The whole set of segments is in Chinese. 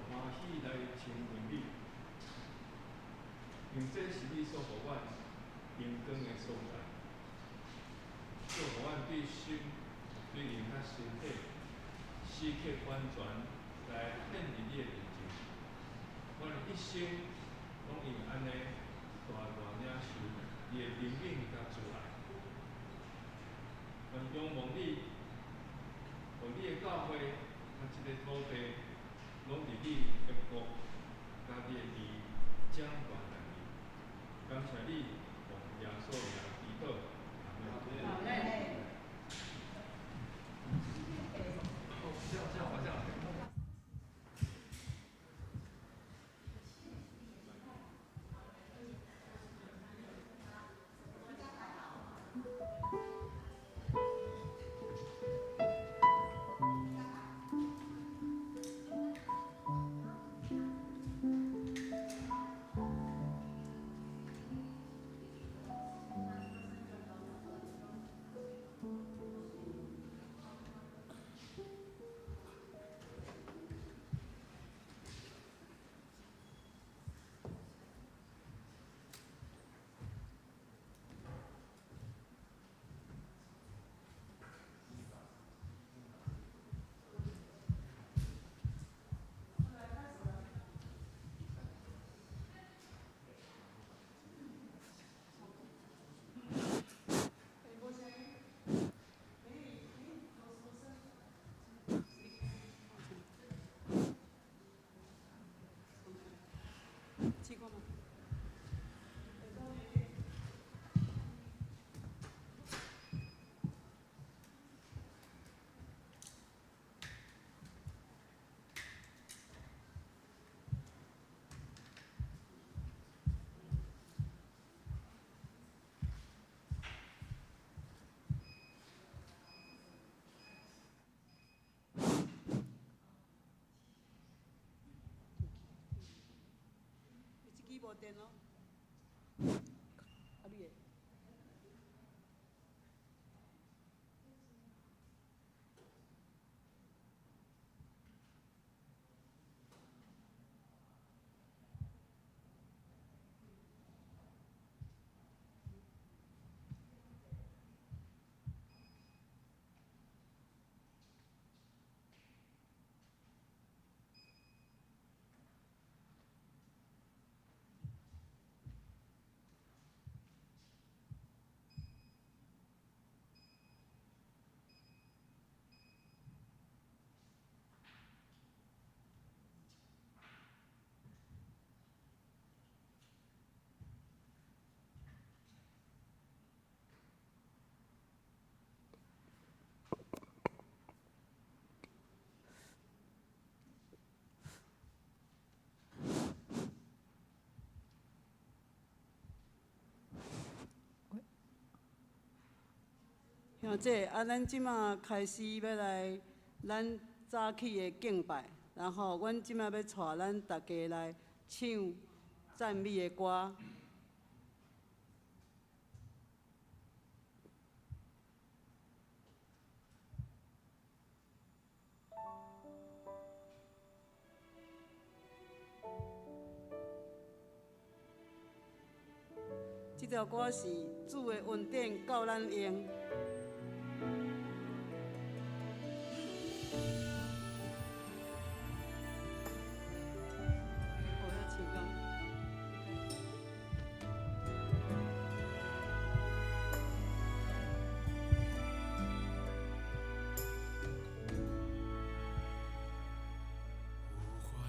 欢喜来亲近你，因这是你所予阮平光的所在，所予阮对心、对灵甲身体时刻完全来献入你的面前。阮的一生拢用安尼大领受你的怜悯甲慈爱。愿仰望你，互你的教会甲即个土地，拢伫你的国甲你的义掌管内面。感谢你，奉耶稣名祈祷，阿门。无电哦。啊，你的。像这咱即马开始要来咱早起的敬拜，然后阮即马要带咱大家来唱赞美的歌。这条歌是主的恩典够咱用。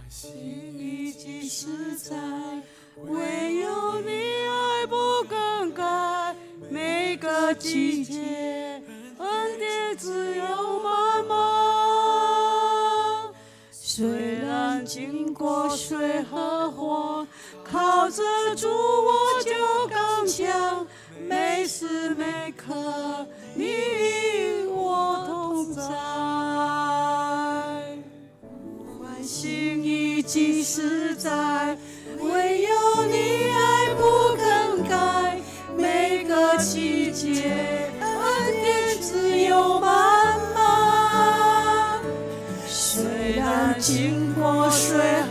心已经实在，唯有你爱不更改。每个季节，恩典自由满满。虽然经过水和火，靠着主我就刚强。每时每刻，你与我同在。心已经实在，唯有你爱不更改。每个季节，恩典自由满满。虽然经过水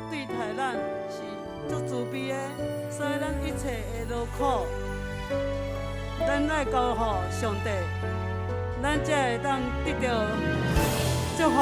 对待咱是足慈悲的，所以咱一切的劳苦，咱来交予上帝，咱才会当得到祝福。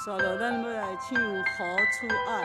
刷到咱要来唱《何处爱》。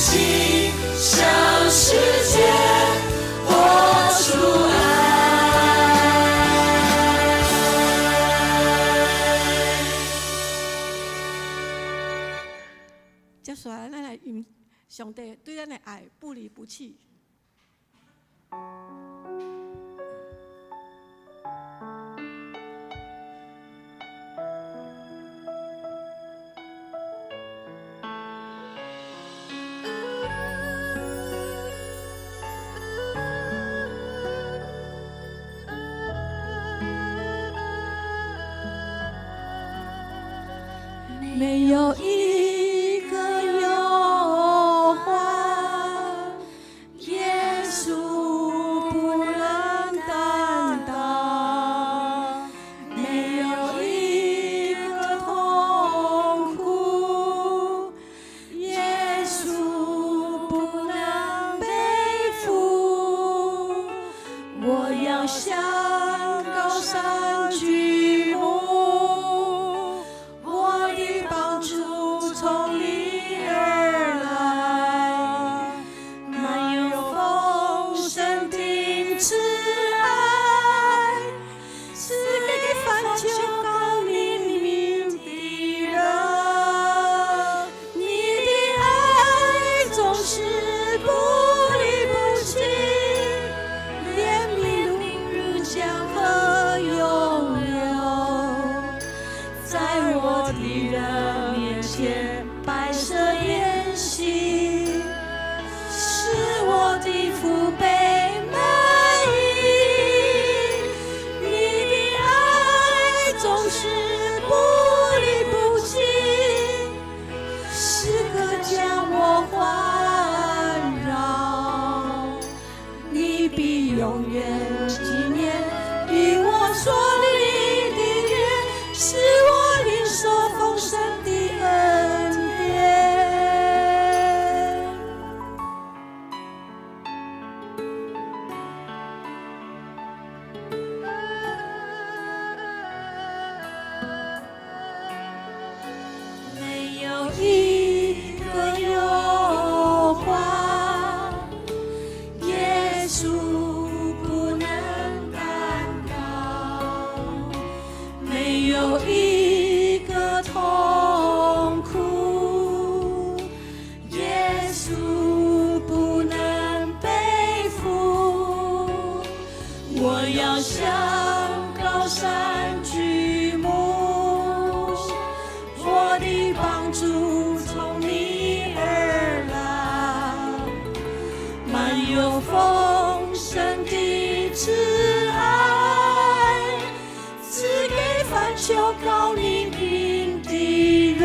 心向世界活出爱。接下来，咱来用上帝对咱的爱不离不弃。没有一个忧患，耶稣不能担当；没有一个痛苦，耶稣不能背负。我要向高山举目。从你而来，满有丰盛的慈爱，赐给凡求告你名的人。你的爱总是不离不弃，怜悯如江河永流，在我的人面前。白色筵席，使我的父辈满意。你的爱总是不离不弃，时刻将我环绕。你必永远纪念与我所立的约，使我领受丰盛的恩。一个忧患，耶稣不能担当；没有一个痛苦，耶稣不能背负。我要向高山举目。我的帮助从你而来，满有丰盛的慈爱，赐给凡求告你名的人。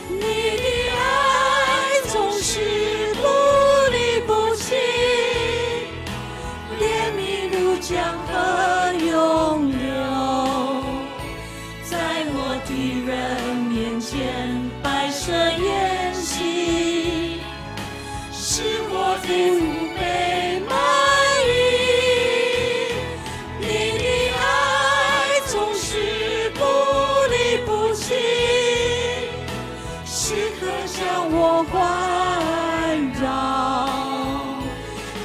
你的爱总是不离不弃，怜悯如江河永流。的人面前，白色筵席，使我的父辈满意。你的爱总是不离不弃，时刻将我环绕。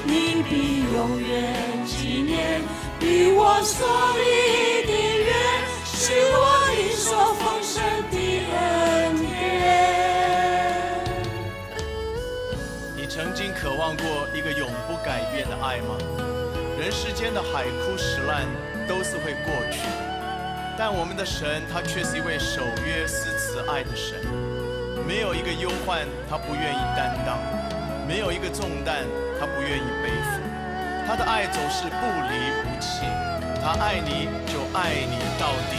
你必永远纪念与我所立的约，使我领受丰盛的恩典。你曾经渴望过一个永不改变的爱吗？人世间的海枯石烂都是会过去，但我们的神他却是一位守约施慈爱的神。没有一个忧患他不愿意担当，没有一个重担他不愿意背负。他的爱总是不离不弃，他爱你就爱你到底。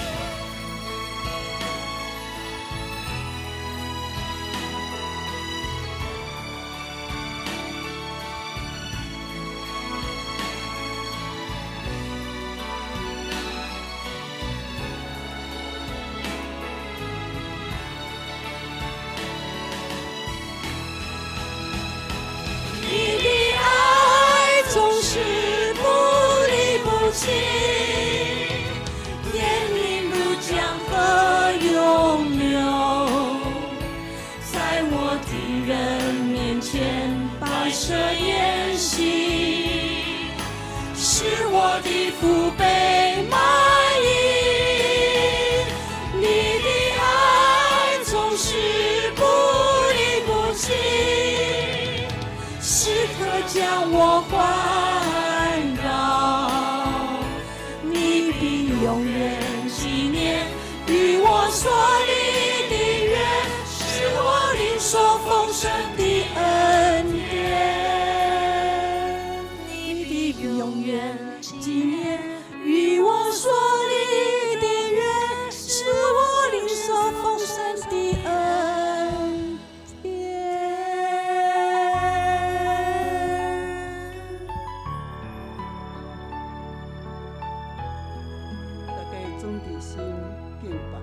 怜悯父被埋葬，你的爱总是不离不弃，时刻将我环绕，你必永远纪念与我所立的约，是我领受丰盛的恩典。你必永远纪念与我所立的约，是我领受丰盛的恩典。大家总伫心敬拜。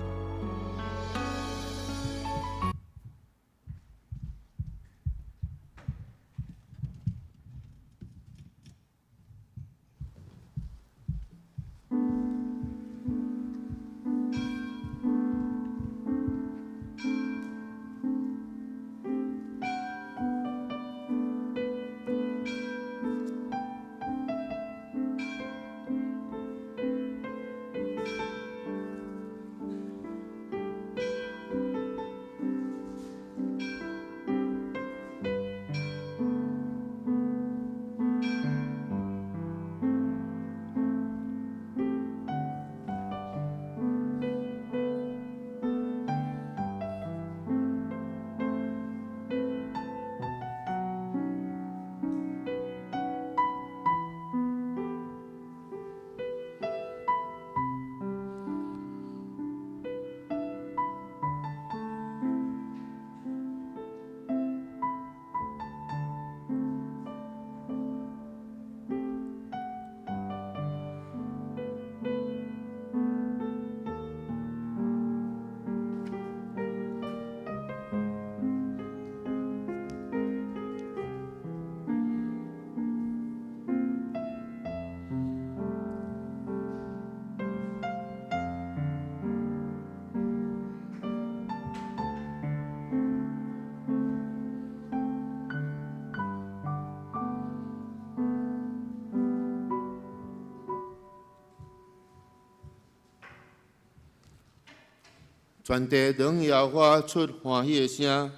全地让耶和华出欢喜的声，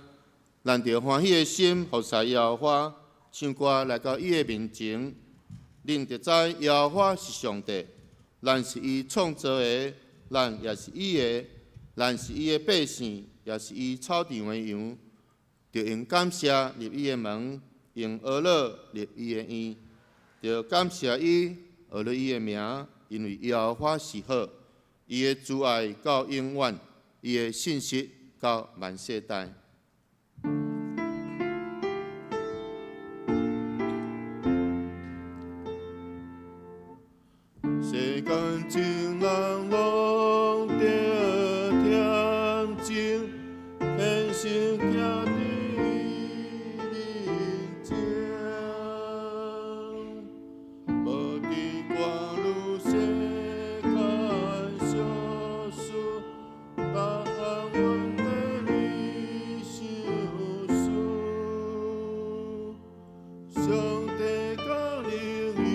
咱着欢喜的心服侍耶和华，唱歌来到伊的面前。恁着知耶和华是上帝，咱是伊创造的，咱也是伊的，咱是伊的百姓，也是伊草场的羊。着用感谢入伊的门，用俄乐入伊的院。着感谢伊，学了伊的名，因为耶和华是好，伊的慈爱到永远。伊的信息到万世代。世间情人拢着天情，偏心行伫人情，无伫官路世间小事。别项阮地你相思，上帝甲灵伊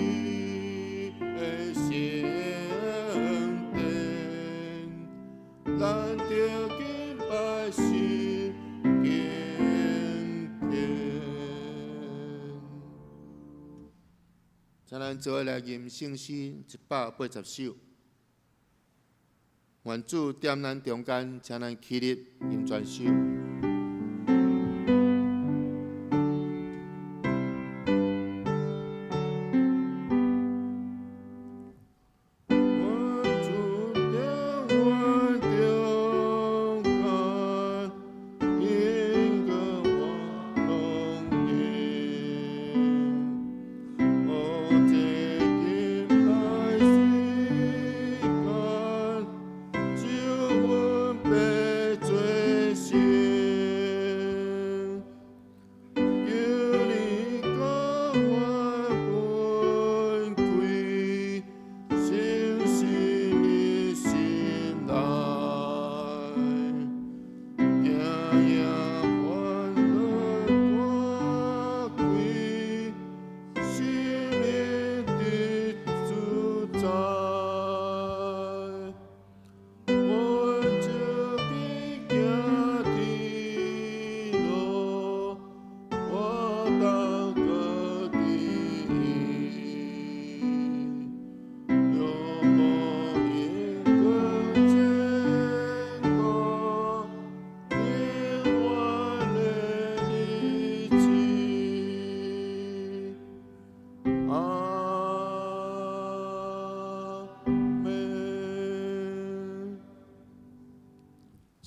的圣殿，咱着敬拜心敬虔。请咱做伙来吟圣诗180首。愿主踮咱中间，请咱起立吟全首。就阮白做心。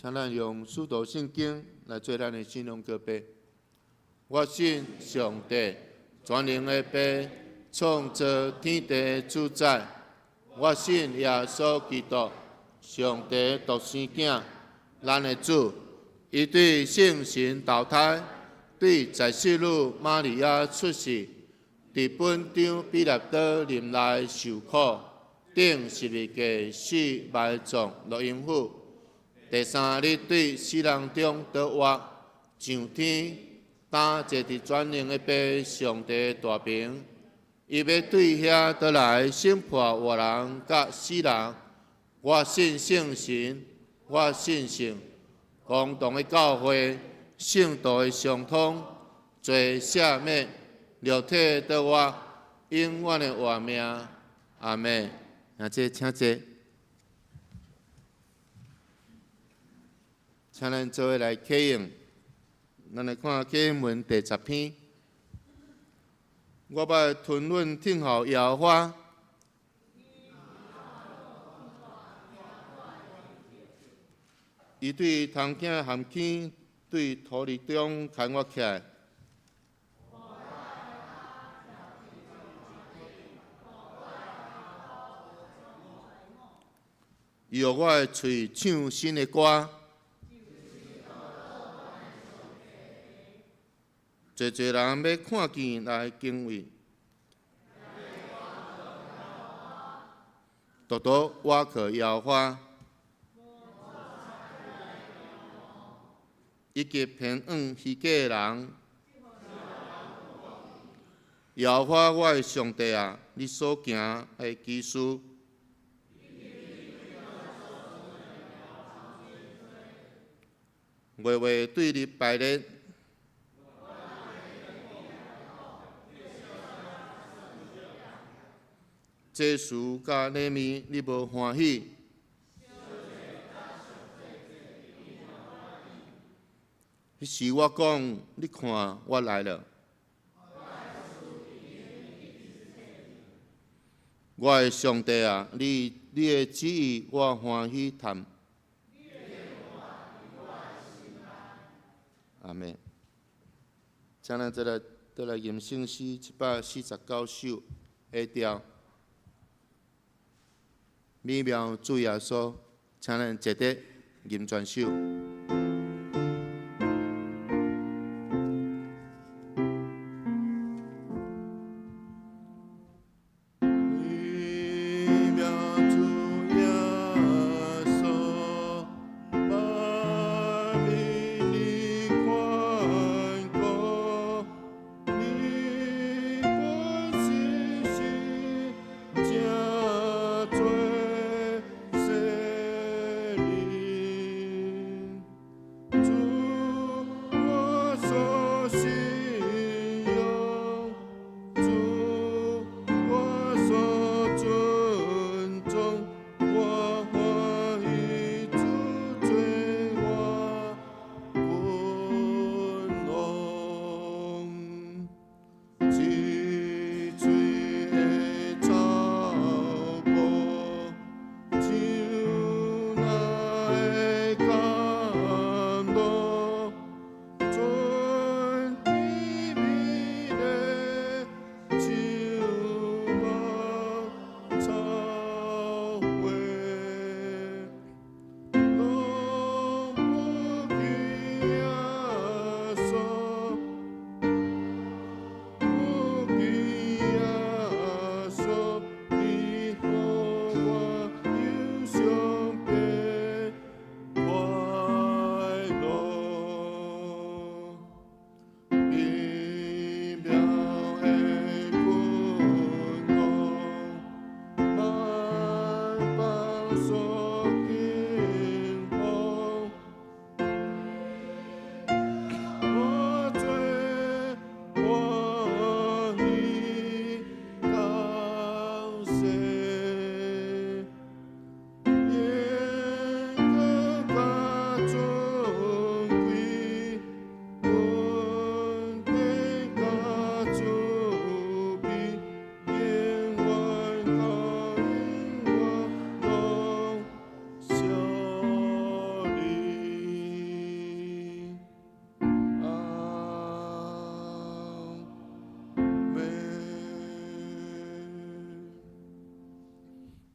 请咱用使徒圣经来做咱的信仰告白。我信上帝，全能的父，创造天地的主宰。我信耶稣基督，上帝独生子，咱的主。伊对圣神投胎，对在世女玛利亚出世，伫本场比勒岛林内受苦，顶十字架死埋葬落阴府。第三日对死人中倒活，上天，担坐伫全能的父上帝大名。伊要对遐倒来审判活人甲死人。我信圣神，我信圣。共同的教会，圣道的相通，罪赦免，肉体得活，永远的活命。阿门。那这请坐，请咱做伙来启应。咱来看启应文第10篇。我要吞忍听候耶和华。伊对窗囝含起，对土地中牵我起来。伊予我的喙唱新的歌，侪侪人要看见来敬畏。独独我靠耶和华。以及偏往虚假的人，耶和华我的上帝啊，你所行的奇事，月月对你排列，这事甲礼物你无欢喜。迄时我讲，你看我来了。我的上帝啊，你的旨意我欢喜谈。阿门。请咱再来吟圣诗149首 A 调。美妙主耶稣，请咱坐地吟全首。家。 Hãy subscribe cho kênh Ghiền Mì Gõ để không bỏ lỡ 家。 những video hấp dẫn. 做些哩， Hãy subscribe cho kênh Ghiền Mì Gõ để không bỏ lỡ 家。 những video hấp dẫn.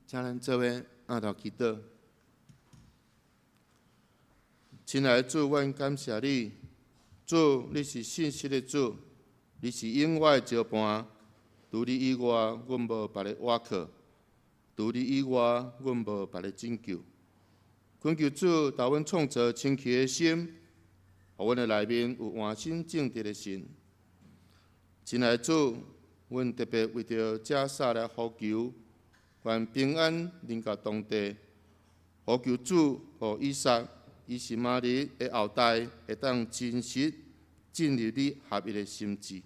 请咱做伙按头祈祷。亲爱的主，阮感谢你，主，你是信实的主，你是永远的石盘，除你以外，阮无别个倚靠；除你以外，阮无别个拯救。恳求主，导阮创造清气的心，互阮的内面有换心正直的心。亲爱的主，阮特别为着这撒来呼求，愿平安临到当地。呼求主，互以撒、以实玛利的后代会当真实进入你合一的心志。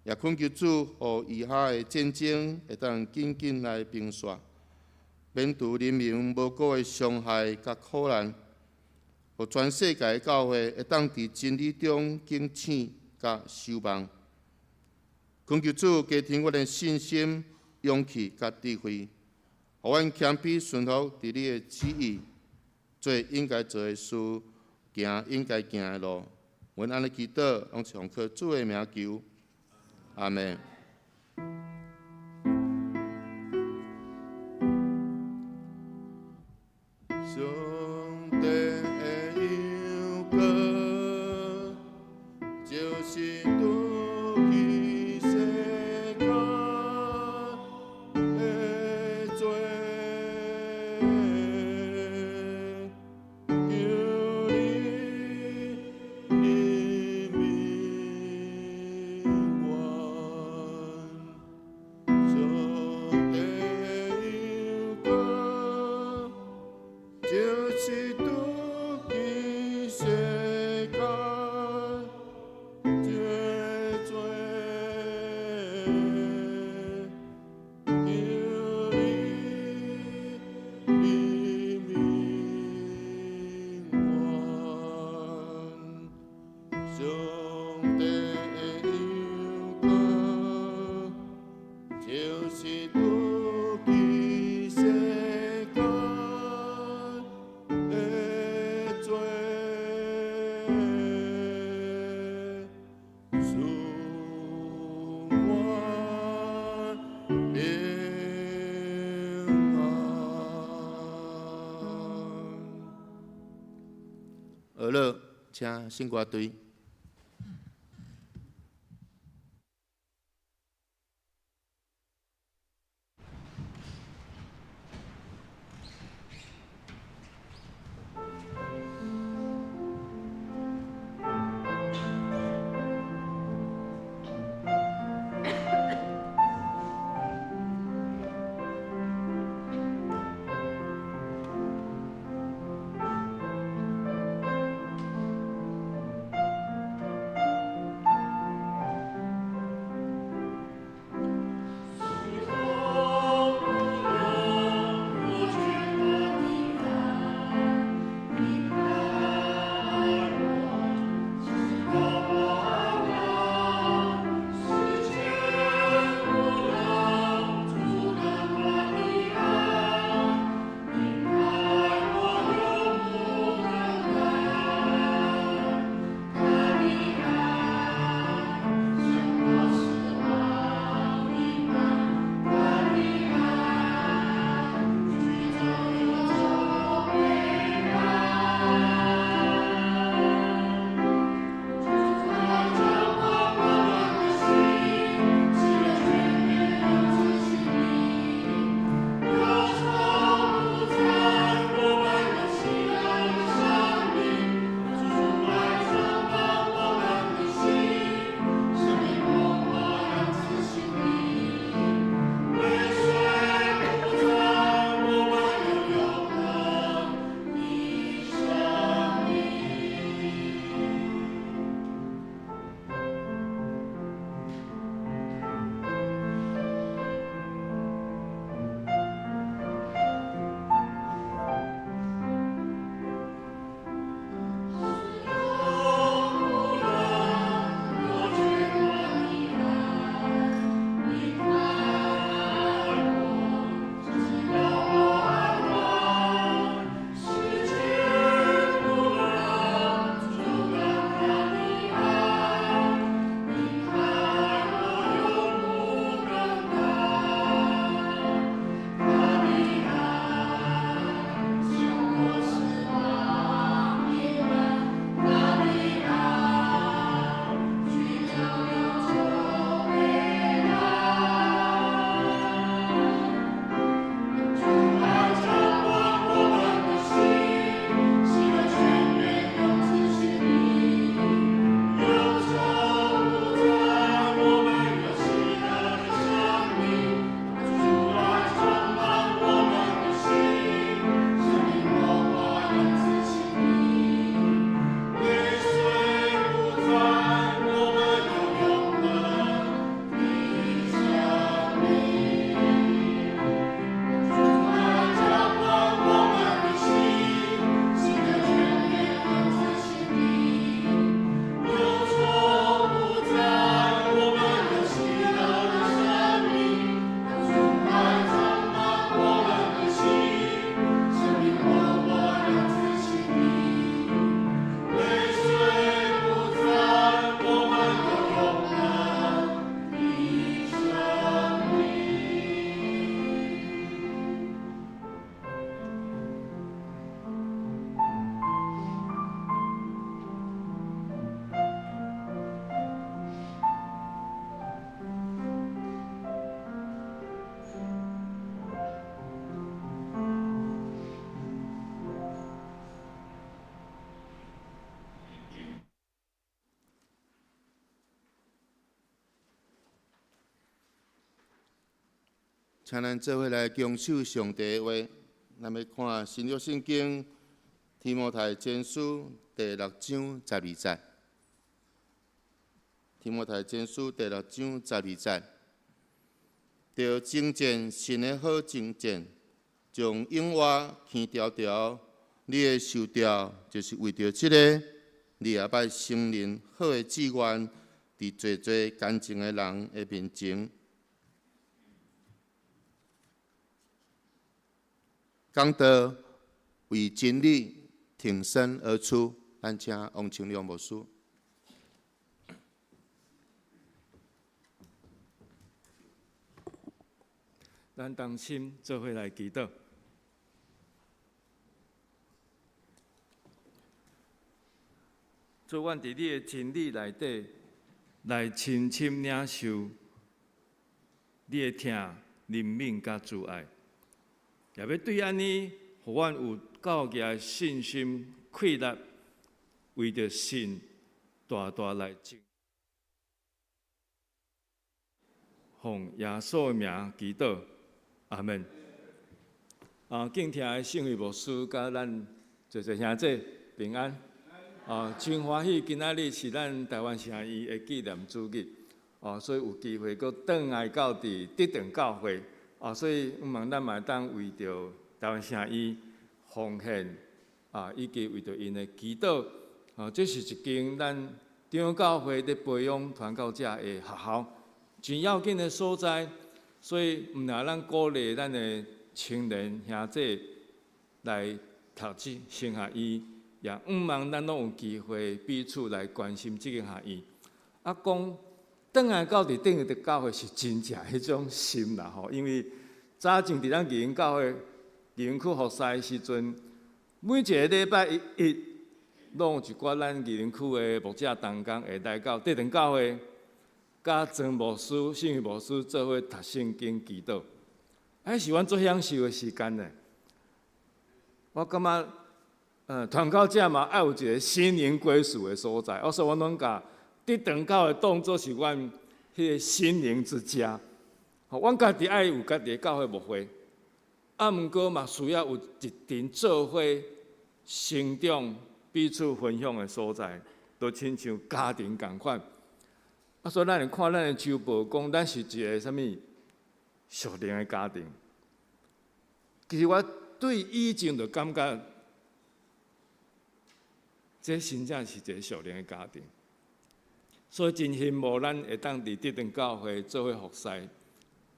也恳求主，互以下的战争会当紧紧来平息，免除人民无辜的伤害甲苦难，互全世界的教会会当伫真理中警醒甲守望。恳求主加添阮的信心、勇气甲智慧，互阮谦卑顺服伫你的旨意，做应该做的事，行应该行的路。阮安尼祈祷，拢是奉靠主的名求。阿门。上帝的忧歌，就是渡去世间的罪，求你怜悯我。上帝的忧歌，就是渡去世间这罪，求你怜悯我。上帝的忧歌，就是渡去世间的罪，使我平安。学乐，请新歌队。请咱做伙来恭守上帝的话。咱要看新约圣经提摩太前书第6章12节。提摩太前书第6章12节，着征战神的好征战，将永活牵条条。你的受调，就是为着这个，你也要承认好的志愿，伫做做干净的人的面前。讲道为真理挺身而出，咱请王清亮牧师。咱同心做伙来祈祷。做阮伫你的真理内底，来深深领受你的疼、怜悯甲慈爱。也要对安尼，互阮有教义的信心、气力，为着神大大来争。奉耶稣的名祈祷，阿门。敬听的圣会牧师甲咱做兄弟平安。真欢喜，今仔日是咱台湾城医的纪念主日，所以有机会阁转来到伫德定教会。所以毋茫咱嘛当为着台湾城医奉献，以及为着因的祈祷。这是一间咱中央教会咧培养传教者的学校，真要紧的所在。所以毋若咱鼓励咱的青年兄弟来读这升学医，也毋茫咱拢有机会彼此来关心这个学医。讲转来到伫顶的教会是真正迄种心啦吼，因为早前伫咱义营教会、义营区服侍的时阵，每一个礼拜一，拢有一寡咱义营区的牧者同工会来到德定教会，甲曾牧师、圣育牧师做伙读圣经、祈祷，迄是阮最享受的时间呢。我感觉，传教者嘛爱有一个心灵归属的所在，所以阮拢甲德定教会当作是阮迄个心灵之家。阮家己爱有家己的教会牧会，毋过嘛需要有一群做伙成长、彼此分享的所在，都亲像家庭共款。所以咱会看咱的周报，讲咱是一个啥物属灵的家庭。其实我对以前就感觉，这真正是一个属灵的家庭。所以真羡慕咱会当伫德定教会做伙服侍，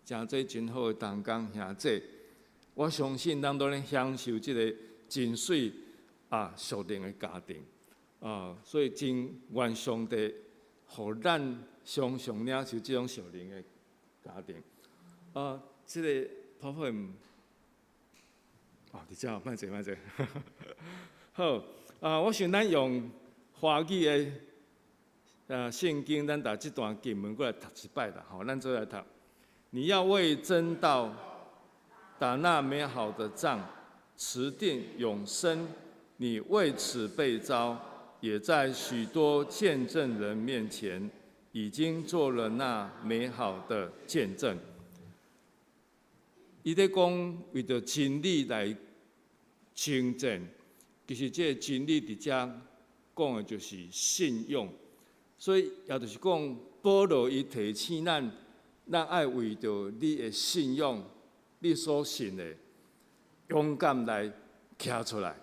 真做真好的同工兄弟。我相信咱都能享受这个真水属灵的家庭。所以真愿上帝互咱常常领受这种属灵的家庭。这个泡泡伫遮，慢者。好，我想咱用华语的圣经，咱把这段经文过来读一摆啦。好，咱做来读。你要为真道打那美好的仗，持定永生。你为此被召，也在许多见证人面前，已经做了那美好的见证。伊在讲为着真理来征战，其实这个真理伫遮讲的就是信用。所以也就是讲，保罗伊提醒咱爱为着你的信用，你所信的，勇敢来站出来，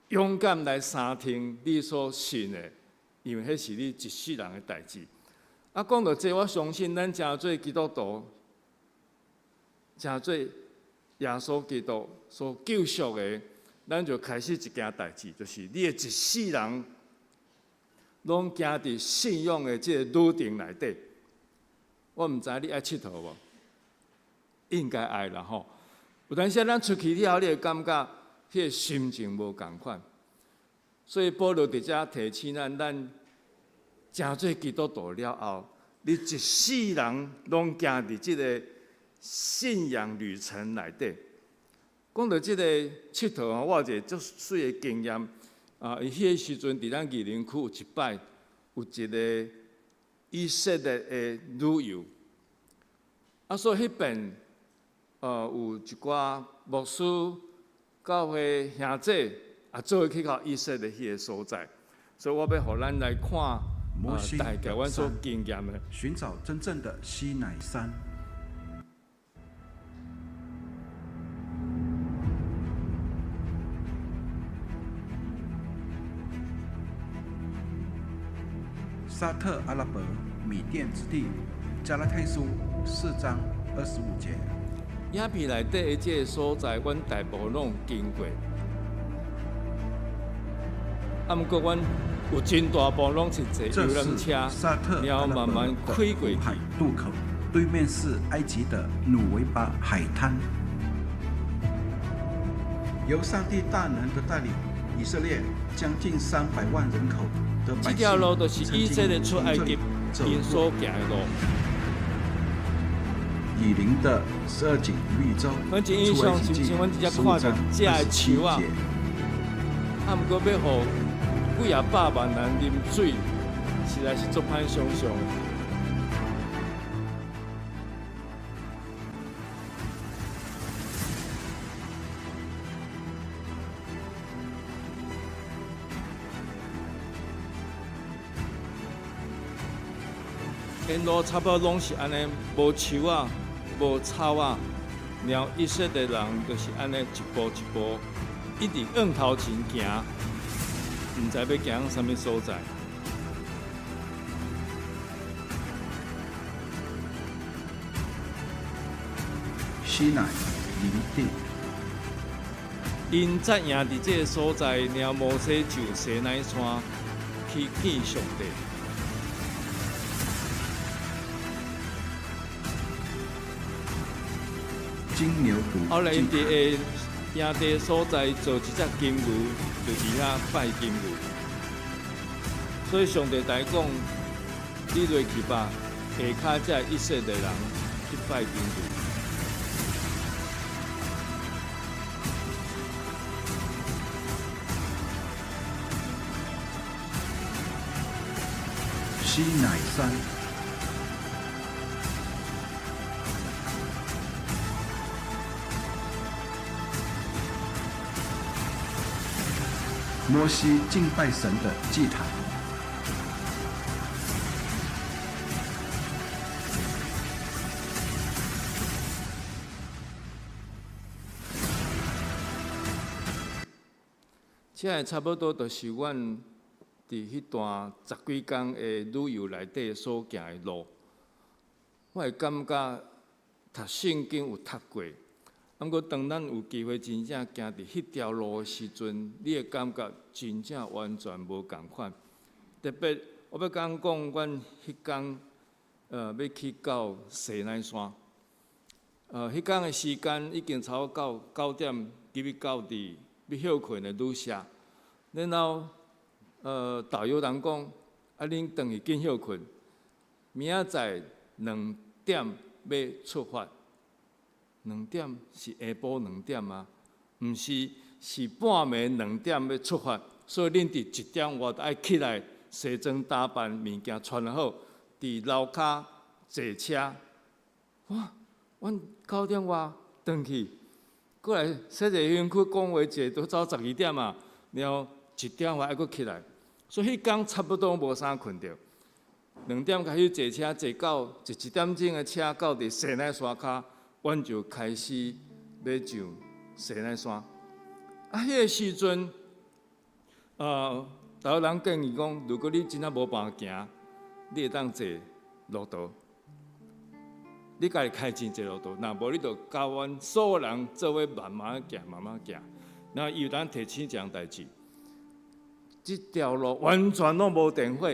勇敢来相听你所信的，因为迄是你一世人的代志。讲到这，我相信咱真做基督徒，真做耶稣基督所救赎的，咱就开始一件代志，就是你的一世人，拢行伫信仰的这个路程内底。我毋知你爱佚佗无？应该爱啦吼。有当时咱出去了后，你会感觉迄个心情无共款。所以保罗伫遮提醒咱真做基督徒了后，你一世人拢行伫即个信仰旅程内底。讲到即个佚佗吼，我有一个足水的经验。伊迄个时阵伫咱义林区有一摆，有一个以色列的旅游。所以迄边有一寡牧师、教会兄姐做伙去到以色列迄个所在，所以我要互咱来看摩西大概阮所的山经验的。寻找真正的西乃山。沙特阿拉伯米甸之地，加拉太书4章25节。影片内底的这个所在，阮大部分拢经过。啊，毋过阮有真大部拢是坐这游览是车，沙特然后阿拉伯慢慢的开过去。海渡口，对面是埃及的努维巴海滩。由上帝大能的带领，以色列将近300万人口的百姓，这条路就是以色列出埃及因所行的路。以邻的12井绿洲，阮真印象深深，阮直接看着这个树啊，啊，毋过要互几啊百万人啉水，实在是足歹想象。沿路差不多拢是安尼，无树啊，无草啊，然后以色列人就是安尼一步一步，一直往头前行，毋知要行到啥物所在。西乃林地，因扎营伫这个所在，然后摩西就西乃山去见上帝。金牛犊后来因祭坛伫个营地所在做一只金牛，就伫遐拜金牛。所以上帝来讲，你落去吧，下骹才以色列人去拜金牛。西乃山，摩西敬拜神的祭坛。这个差不多就是阮伫迄段10几天的旅游内底所行的路，我会感觉读圣经有读过，毋过当咱有机会真正行伫迄条路的时阵，你会感觉真正完全无共款。特别我要讲，阮迄天要去到西乃山，迄天的时间已经差不多到9点，入去到伫要休困的旅社，然后导游人讲，啊，恁转去紧休困，明仔载2点要出发。2点是下晡2点吗？毋是，是半暝2点要出发，所以恁伫1点外就爱起来，西装打扮，物件穿好，伫楼骹坐车。哇，阮9点外转去，过来洗个身躯讲话者，都走12点嘛，然后1点外还佫起来，所以迄天差不多无啥困着。2点开始坐车，坐到1点钟的车到伫西乃山骹。阮就开始要上西乃山。迄个时阵，导游人建议讲，如果你真正无办法行，你会当坐路途，你家己开钱坐路途。若无，你就教阮所有人做伙慢慢行，慢慢行。然后伊有当提醒一样代志，这条路完全拢无电火，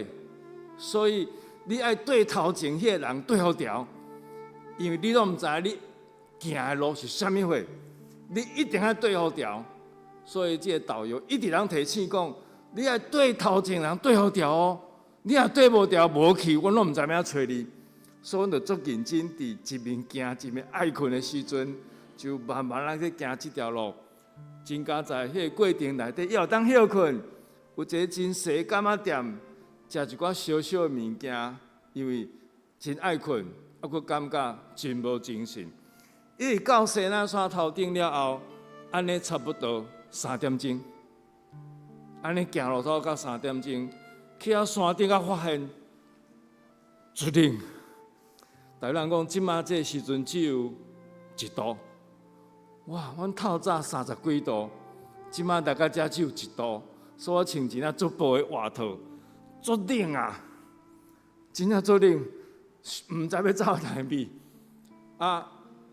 所以你爱对头前迄个人对好调，因为你都毋知你行的路是啥物货，你一定要对好调。所以这个导游一直通提醒讲，你要对头前人对好调哦。你若对无调，无去，阮拢毋知影找你。所以阮就足认真，伫一面行一面爱困的时阵，就慢慢来去行这条路。真佳在迄个过程内底，要当休困，有一个真细柑仔店，食一寡小小的物件，因为真爱困，啊，佫感觉真无精神。一直到西南山头顶了后，安尼差不多3点钟，安尼行路到3点钟，去到山顶啊，发现最冷。大人讲，即马这时阵只有1度，哇！阮透早30几度，即马大概才只有1度，所以我穿一件足薄的外套，足冷啊！真正足冷，唔知要走哪边。啊，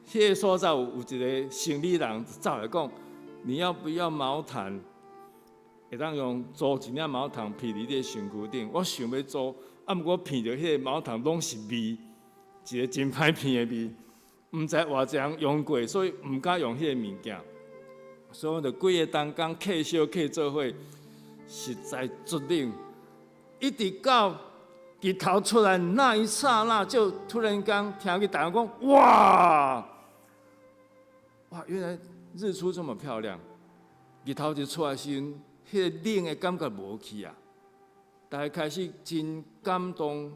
迄个所在有一个生理人走来讲，你要不要毛毯？会当用租一领毛毯披伫你身躯顶。我想要租，啊，毋过披着迄个毛毯拢是味。一个真歹闻的味，毋知偌济人用过，所以毋敢用迄个物件。所以我就规个当工客小客做伙，实在足冷。一直到日头出来那一刹那，就突然间听见大人讲：哇！哇！原来日出这么漂亮。日头一出来时，迄个冷的感觉无去啊。大家开始真感动。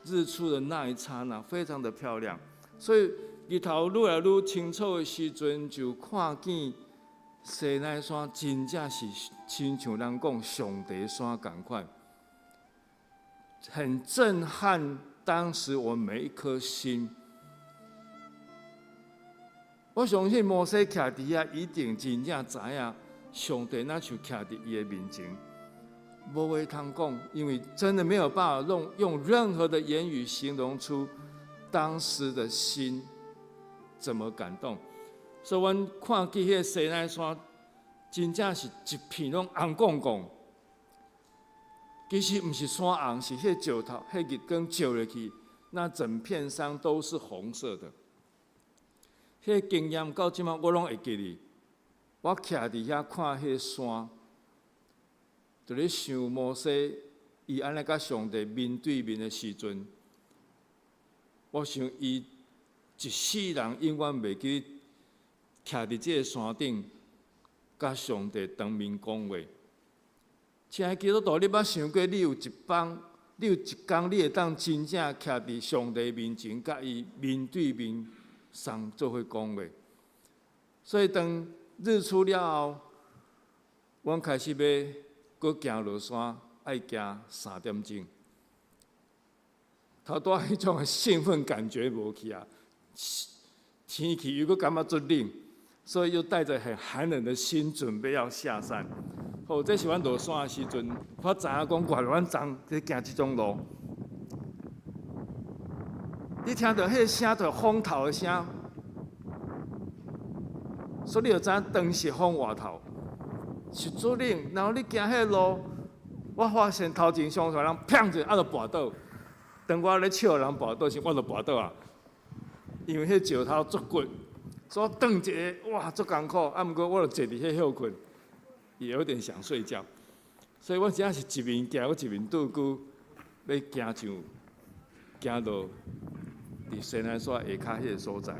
日出的那一刹那，非常的漂亮，所以日头愈来愈清楚的时阵，就看见西奈山真正是亲像人讲上帝山同款，很震撼当时我们每一颗心。我相信摩西徛伫遐，一定真正知影上帝那就徛伫伊的面前。无话通讲，因为真的没有办法用任何的言语形容出当时的心怎么感动。所以，阮看见迄个西奈山，真正是一片拢红光光。其实不是山红，是迄石头、迄日光照落去，那整片山都是红色的。迄个经验到即马我拢会记哩。我徛伫遐看迄个山。就咧想摩西，伊安尼甲上帝面对面的时阵，我想伊一世人永远袂记徛伫这个山顶，甲上帝当面讲话。亲爱的基督徒，你捌想过，你有一天，你会当真正徛伫上帝面前，甲伊面对面上做伙讲话。所以当日出了后，阮开始要。搁行落山，爱行3点钟。头拄仔迄种兴奋感觉无去啊，天气又搁感觉足冷，所以又带着很寒冷的心，准备要下山。好，这是阮落山的时阵，我知影讲，原来阮昨在行这种路，你听到迄个声，就风头的声，所以你就知影当时风外头。是足冷，然后你行迄个路，我发现头前上船人砰一下，就跋倒。当我咧笑人跋倒时，我就跋倒啊。因为迄石头足骨，所以顿一下，哇，足艰苦。啊，毋过我就坐伫遐休困，也有点想睡觉。所以我真正是一面行，我一面拄久，要行到伫西奈山下骹迄个所在。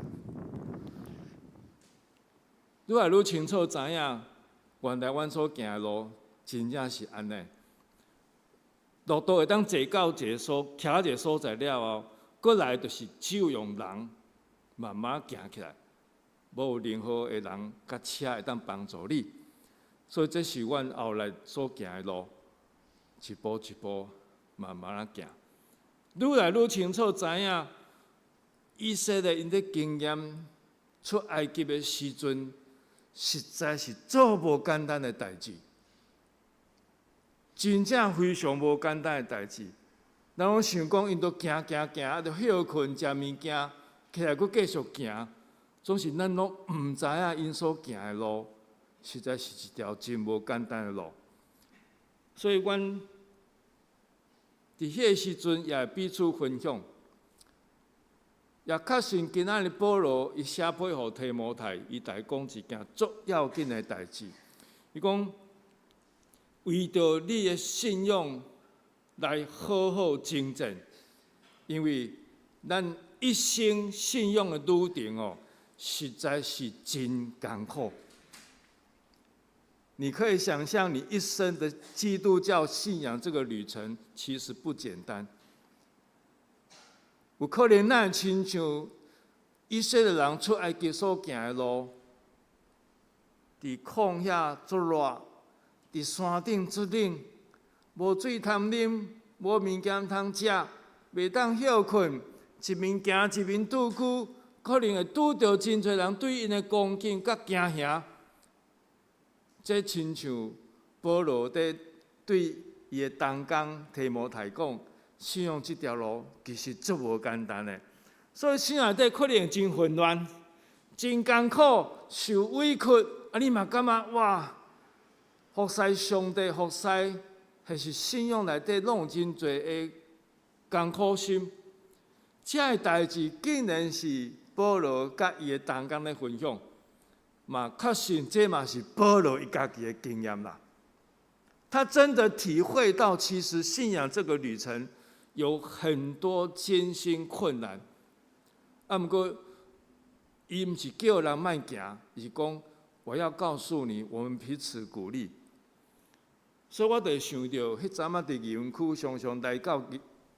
愈来愈清楚知影。原来阮所行的路真正是安尼，路途会当坐到一个所，徛一个所在了后，过来就是只有用人慢慢行起来，无有任何的人甲车会当帮助你。所以这是阮后来所行的路，一步一步慢慢啊行，愈来愈清楚知影，以色列因伫经验出埃及的时阵。实在是做无简单的代志，真正非常无简单的代志。人我想讲，因都行，啊，就休困食物件，起来佫继续行，总是咱拢毋知影因所行的路，实在是一条真无简单的路。所以，阮伫迄个时阵也彼此分享。也确信今仔日保罗伊写批予提摩太，伊来讲一件足要紧的代志。伊讲为着你的信用来好好精进，因为咱一生信用的路程哦，实在是真艰苦。你可以想象，你一生的基督教信仰这个旅程，其实不简单。有可能咱亲像以色列人出埃及所行的路，伫旷野作热，伫山顶作冷，无水通啉，无物件通食，袂当休困，一面行一面拄久，可能会拄着真侪人对因的恭敬甲惊吓。这亲像保罗在对伊的同工提摩太讲，信仰这条路其实足无简单的。所以心内底可能真混乱、真艰苦、受委屈，你嘛感觉哇，服侍上帝、服侍还是信仰内底拢有真侪的艰苦心。这个代志竟然是保罗甲伊的同工咧分享，嘛确实这嘛是保罗伊家己的经验啦。他真的体会到，其实信仰这个旅程有很多艰辛困难。不过，伊毋是叫人慢行，是讲我要告诉你，我们彼此鼓励。所以我就想到，迄阵仔伫义园区常常来到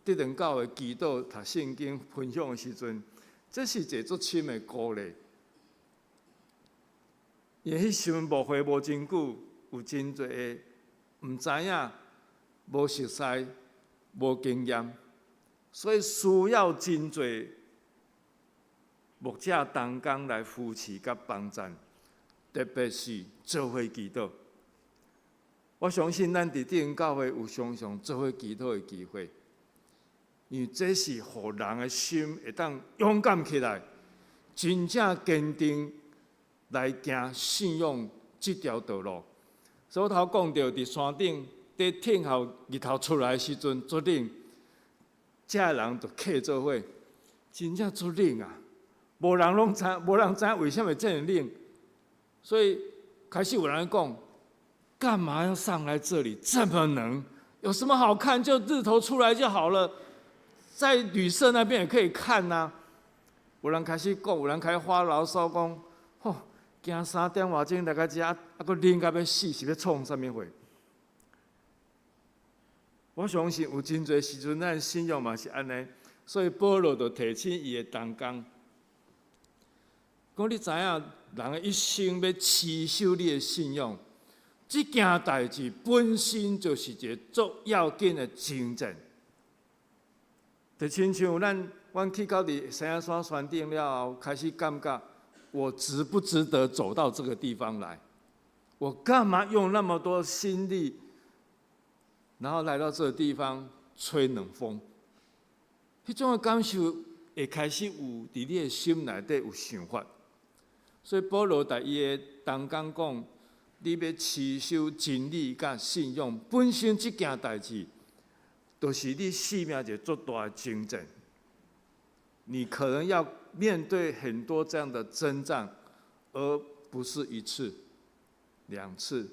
德仁教会祈祷、读圣经、分享的时阵，这是一个足深的鼓励。因为迄时阵牧会无真久，有真侪个毋知影、无熟悉、无经验，所以需要真侪牧者同工来扶持甲帮助，特别是做伙祈祷。我相信咱伫德仁教会有常常做伙祈祷的机会，因为这是互人的心会当勇敢起来，真正坚定来行信仰这条道路。所以我头讲到伫山顶，伫挺候日头出来的时阵，足冷，这人就客做伙，真正足冷啊！无人知为什么这么冷，所以开始有人讲，干嘛要上来这里这么冷？有什么好看？就日头出来就好了，在旅社那边也可以看啊。有人开始讲，有人开始发牢骚讲，吼，行3点外钟来到这，阁冷到要死，是要创啥物货？我相信有真侪时阵，咱信仰嘛是安尼，所以保罗就提醒伊的同工。讲你知影，人的一生要持守你的信仰，这件代志本身就是一个足要紧的征战。就亲像阮去到伫西雅山山顶了后，开始感觉我值不值得走到这个地方来？我干嘛用那么多心力，然后来到这个地方吹冷风？迄种的感受会开始有伫你的心内底有想法。所以保罗在伊的同工讲，你要持守真理甲信仰，本身这件代志，就是你生命一个足大的征战。你可能要面对很多这样的征战，而不是一次、2次，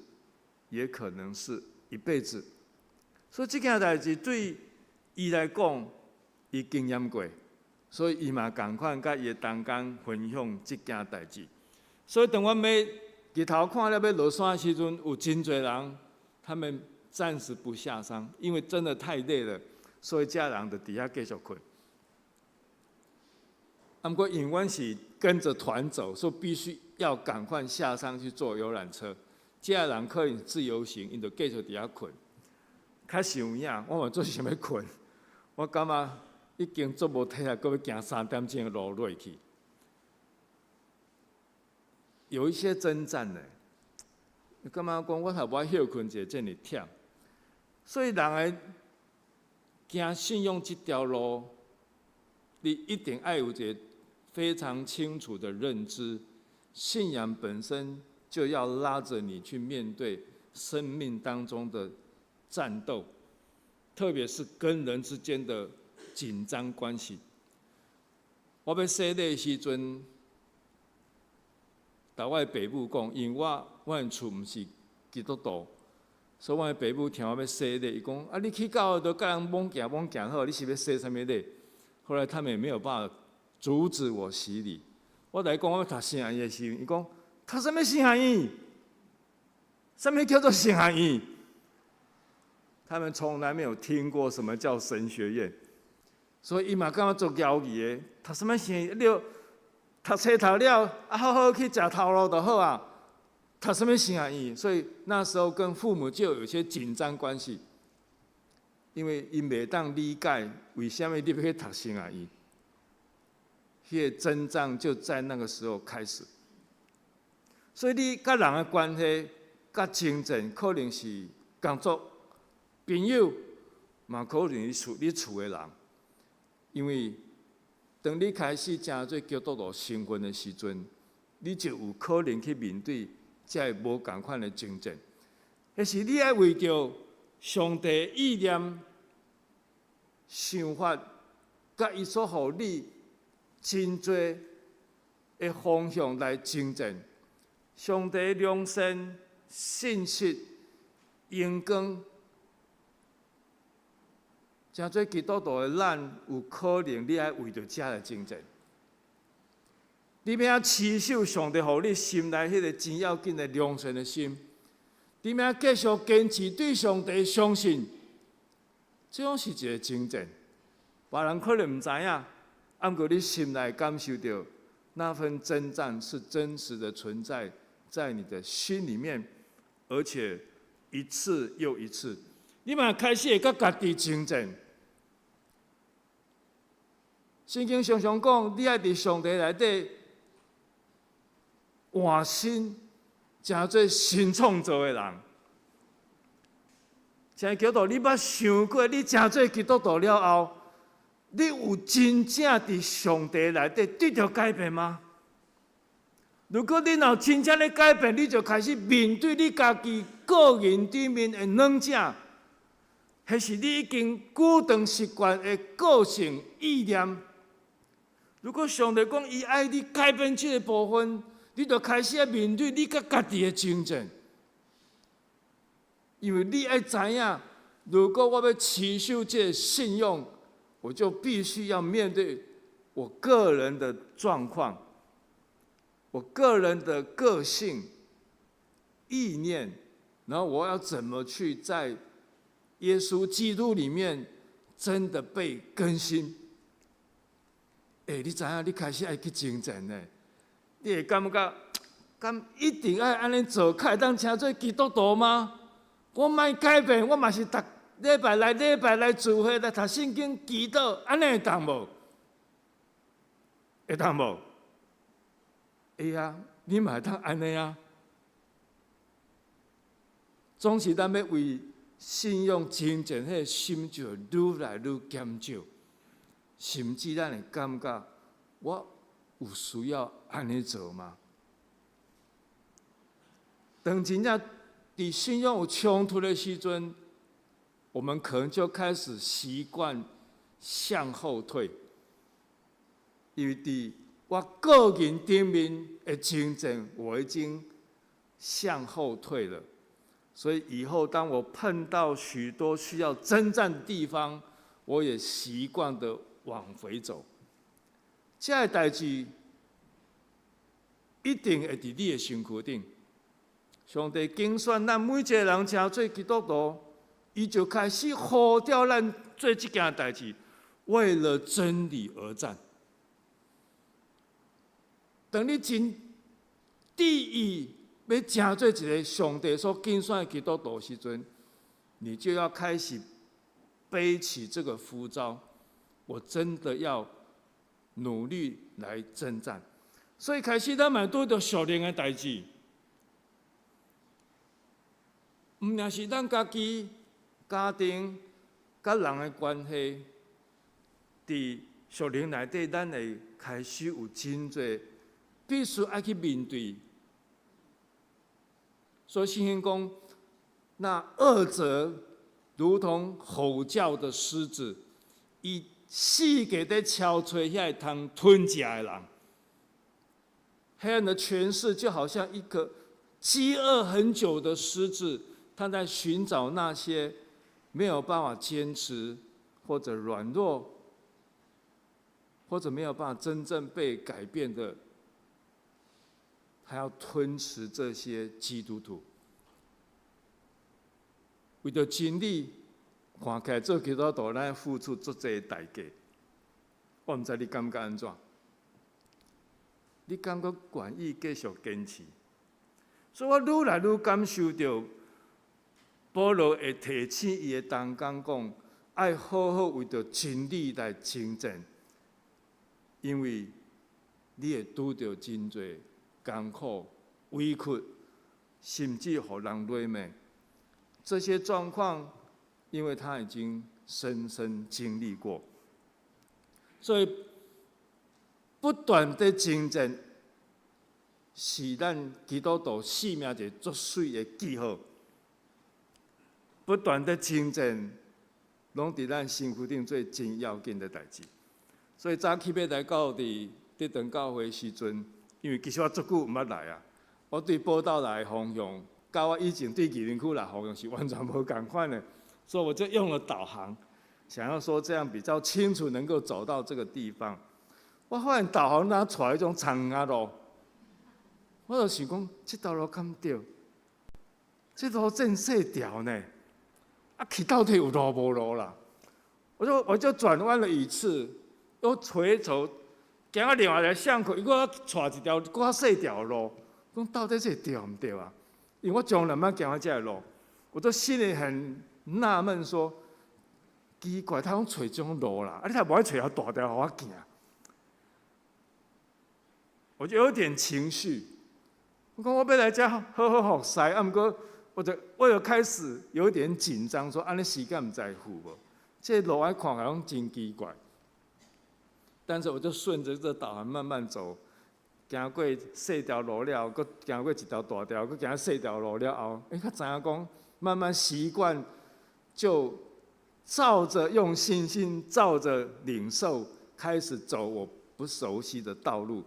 也可能是一辈子。所以这件代志对伊来讲，伊经验过，所以伊嘛同款甲伊的同工分享这件代志。所以，等我们日头看了要落山的时阵，有真侪人，他们暂时不下山，因为真的太累了，所以这人就伫遐继续困。不过，因阮是跟着团走，所以必须要赶快下山去坐游览车。这人可能自由行，因就继续伫遐困。较想影，我嘛做想要困，我感觉已经做无体力，阁要行3点钟的路落去。有一些征战呢，你感觉讲我头无休困者这么忝，所以人的行信用这条路，你一定要有一个非常清楚的认知，信仰本身就要拉着你去面对生命当中的战斗，特别是跟人之间的紧张关系。我要洗礼的时阵。甲我的爸母讲，因为我的厝毋是基督徒，所以我的爸母听我要洗礼，伊讲啊，你去教会都甲人猛行好，你是要洗什么礼？后来他们也没有办法阻止我洗礼。我来讲我要读圣言的时候，伊讲读什么圣言？什么叫做圣言？他们从来没有听过什么叫神学院，所以伊嘛感觉做妖异的，读什么圣言？读册读了，好好去食头路就好啊。读什么成语？所以那时候跟父母就有些紧张关系，因为因袂当理解为什么你要去读成语。迄个征战就在那个时候开始。所以你甲人的关系、甲精神，可能是工作、朋友，嘛可能是你厝的人。因为当你开始正做基督徒身份的时阵，你就有可能去面对这无共款的征战。但是你要为着上帝的意念、想法，甲伊所互你真多的方向来征战。上帝良善、信实、阳光，真做基督徒的咱，有可能你爱为着这来征战。你要持守上帝互你心内迄个真要紧的良善的心，你要继续坚持对上帝的相信，这种是一个征战。别人可能唔知影，不过你心内感受到那份征战是真实的存在在你的心里面，而且一次又一次，你嘛开始会甲家己征战。圣经常常讲，你爱伫上帝内底换新，真做新创造的人。真基督徒，你捌想过，你真做基督徒了后，你有真正伫上帝内底得到改变吗？如果你有真正的改变，你就开始面对你家己个人对面的软者，还是你已经固定习惯的个性意念？如果上帝讲伊爱你改变这个部分，你就开始要面对你甲家己的征战，因为你要知影，如果我要持守这个信用，我就必须要面对我个人的状况，我个人的个性、意念，然后我要怎么去在耶稣基督里面真的被更新。你知影，你开始爱去征战呢？你会感觉，敢一定要安尼做，才会当称做基督徒吗？我莫改变，我嘛是逐礼拜来聚会来读圣经、祈祷，安尼会当无？会当无？会啊，你嘛会当安尼啊？总是咱要为信用征战，迄个心就会愈来愈减少。甚至咱会感觉，我有需要安尼做吗？当真正伫信仰有冲突的时阵，我们可能就开始习惯向后退，因为伫我个人顶面的征战，我已经向后退了。所以以后当我碰到许多需要征战的地方，我也习惯的往回走，这个代志一定会伫你的身躯顶。上帝拣选咱每一个人成做基督徒，伊就开始呼召咱做这件代志，为了真理而战。当你真第一要成做一个上帝所拣选的基督徒时阵，你就要开始背起这个呼召。我真的要努力来征战，所以开始咱嘛拄到属灵的代志，毋仅是咱家己家庭甲人的关系，伫属灵内底，咱会开始有真侪必须爱去面对。所以圣经讲，那恶者如同吼叫的狮子，以四界在敲吹，遐通吞食的人。黑暗的权势就好像一个饥饿很久的狮子，他在寻找那些没有办法坚持，或者软弱，或者没有办法真正被改变的，他要吞噬这些基督徒。为了真理，看起来做基督徒，咱付出足侪代价。我毋知你感觉安怎？你感觉愿意继续坚持？所以我愈来愈感受到，保罗会提醒伊的同工讲，爱好好为着真理来征战，因为你会拄到真侪艰苦、委屈，甚至互人累美。这些状况，因为他已经深深经历过，所以不断的征战，是咱基督徒生命一个足水的记号。不断的征战，拢伫咱身躯顶最真要紧的代志。所以早起要来到伫德顿教会时阵，因为其实我足久毋捌来啊，我对报道来的方向，甲我以前对麒麟窟来的方向是完全无共款的，所以我就用了导航，想要说这样比较清楚能够走到这个地方。我发现导航哪出来一种长啊路，我就想讲，这条路敢对？这路真细条呢，啊去到底有路无路啦？我就转弯了一次，又回头行到另外一个巷口，又我带一条更细条路，讲到底这对唔对啊？因为我从来没行过这条路，我就心里很纳闷说，奇怪，他讲找这种路啦，啊你才无爱找条大条互我行。我就有点情绪，我讲我要来这好好服侍，啊，不过我就开始有点紧张，说安尼时间唔在乎无？这路爱看起来真奇怪。但是我就顺着这导航慢慢走，行过细条路了，搁行过一条大条，搁行细条路了后，较知影讲慢慢习惯，就照着用信心，照着领受，开始走我不熟悉的道路。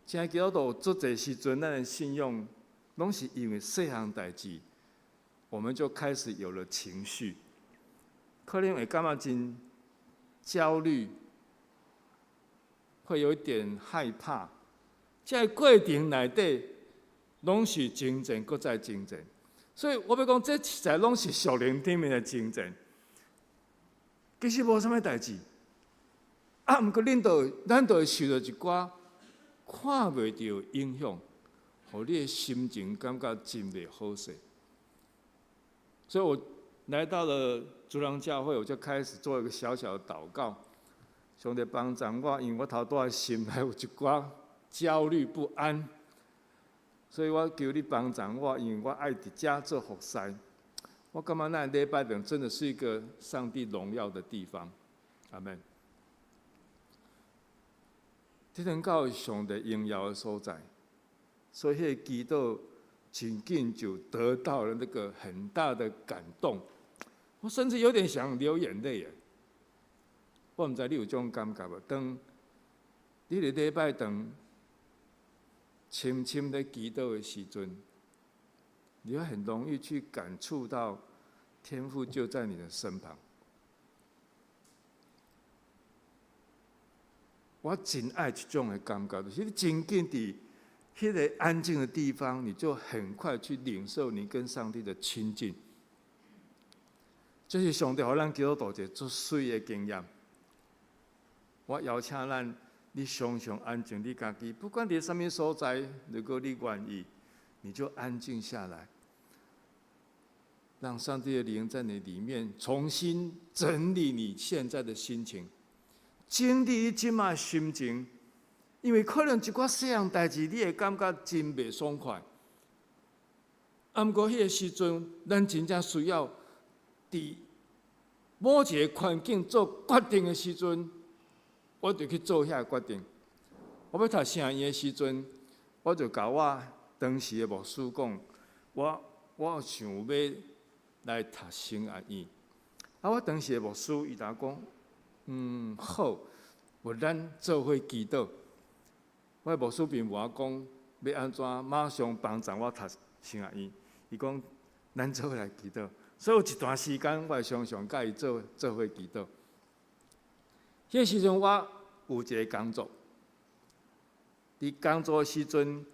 现在基督徒做这时阵，咱的信用，拢是因为细项代志，我们就开始有了情绪，可能会感觉真焦虑，会有一点害怕。这个过程内底，拢是征战，搁再征战。所以我要讲，这实在拢是属灵顶面的征战。其实无啥物代志，啊，毋过咱就会受到一寡看袂到影响，互你的心情感觉真袂好势。所以我来到了竹廊教会，我就开始做一个小小的祷告，上帝帮助我，因为我头拄仔心内有一寡焦虑不安，所以我求你帮助我，因为我爱伫遮做服侍。我感觉那礼拜堂真的是一个上帝荣耀的地方，阿们。这堂教会上帝荣耀的所在，所以那个祈祷很紧就得到了那个很大的感动，我甚至有点想流眼泪耶。我唔知你有这种感觉无？当你伫礼拜堂深深的祈祷的时阵，你会很容易去感触到天父就在你的身旁。我真爱这种的感觉，就是你真紧伫迄个安静的地方，你就很快去领受你跟上帝的亲近。这是上帝互咱基督徒一个最水的经验。我邀请咱，你常常安静你家己，不管伫什么所在，如果你愿意，你就安静下来，让上帝的灵在你里面重新整理你现在的心情。整理你即马的心情，因为可能一寡细项代志，你会感觉真袂爽快。啊，毋过迄个时阵，咱真正需要伫某一个环境做决定的时阵，我就去做遐个决定。我要读圣言的时阵，我就甲我当时的牧师讲，我想要来读圣言。啊，我当时的牧师伊甲我讲，好，咱做伙祈祷。我的牧师并无讲要安怎马上帮助我读圣言，伊讲咱做伙来祈祷。所以有一段时间，我常常甲伊做伙祈祷。迄个时阵，我有一个工作，伫工作的时阵，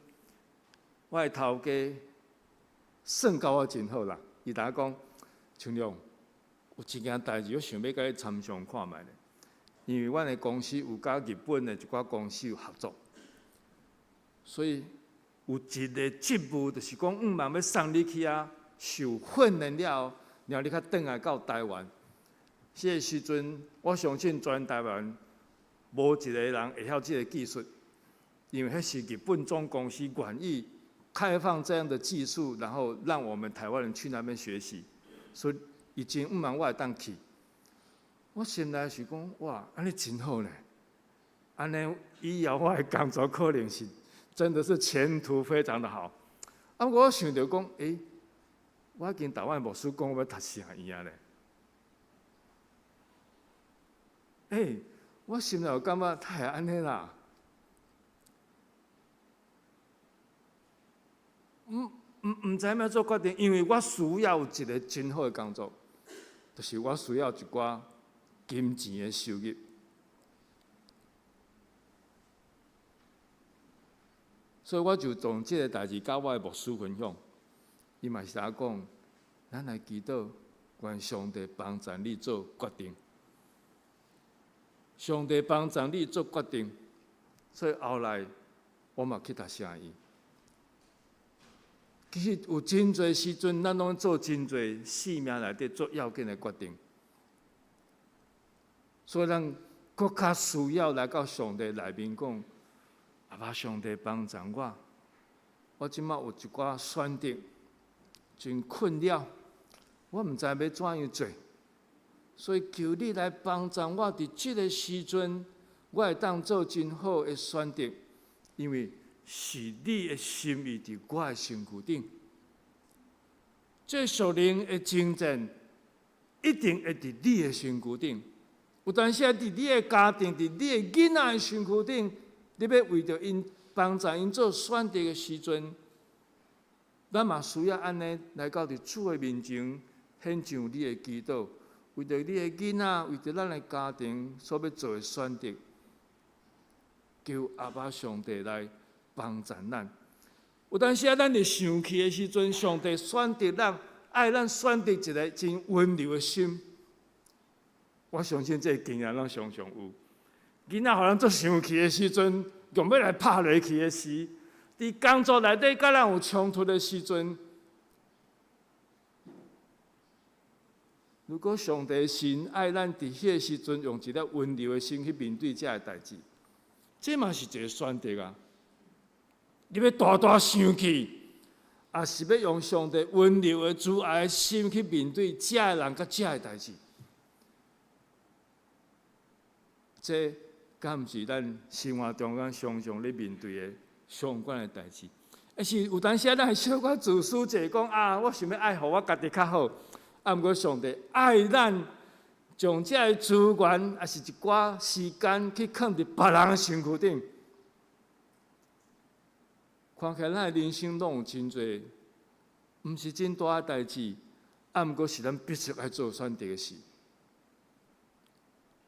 我的头家算甲我真好啦。伊讲，像亮，有一件代志，我想要甲你参详看觅咧。因为阮的公司有甲日本的一寡公司有合作，所以有一个职务，就是讲毋茫要送你去啊，受训练了后，然后你较转来到台湾。迄个时阵，我相信全台湾无一个人会晓即个技术，因为迄是日本总公司愿意开放这样的技术，然后让我们台湾人去那边学习，所以已经毋茫我会当去。我心内是讲，哇，安尼真好呢！安尼以后我的工作可能是真的是前途非常的好。啊，我想着讲，我已经台湾牧师讲我要读啥医啊咧？我心内有感觉太安尼啦。唔知要做决定，因为我需要一个真好的工作，就是我需要一寡金钱的收入。所以我就从这个代志甲我的牧师分享，伊嘛是甲我讲，咱来祈祷，愿上帝帮助你做决定。上帝帮助你做决定，所以后来我嘛去读圣医。其实有真侪时阵，咱拢做真侪生命内底做要紧的决定，所以咱更较需要来到上帝内面讲，阿爸上帝帮助我，我即马有一寡选择，真困扰，我毋知要怎样做，所以求你来帮助我，伫即个时阵，我会当做真好的选择，因为是你的心意伫我的身躯顶。这属灵的精进一定会伫你的身躯顶。有当时伫你的家庭、伫你的囡仔的身躯顶，你要为着因帮助因做选择的时阵，咱嘛需要安尼来到伫主的面前，献上你的祈祷，为着你的囡仔，为着咱的家庭所要做的选择，求阿爸上帝来帮助咱。有当时咱伫生气的时阵，上帝选择咱，爱咱选择一个真温柔的心。我相信这个经验咱常常有。囡仔互咱做生气的时阵，用要来拍落去的时，伫工作内底甲咱有冲突的时阵，如果上帝神爱咱伫迄个时阵，用一个温柔的心去面对这个代志，这嘛是一个选择啊！你要大大生气，也是要用上帝温柔的慈爱的心去面对这个人甲这个代志。这敢毋是咱生活中间常常咧面对的相关的代志？但是有当时咱会小可自私者讲啊，我想要爱互我家己较好，啊，毋过上帝爱咱，将这个资源也是一寡时间去放伫别人的身躯顶。看起来咱的人生拢有真侪，毋是真大的代志，啊，毋过是咱必须爱做选择的事。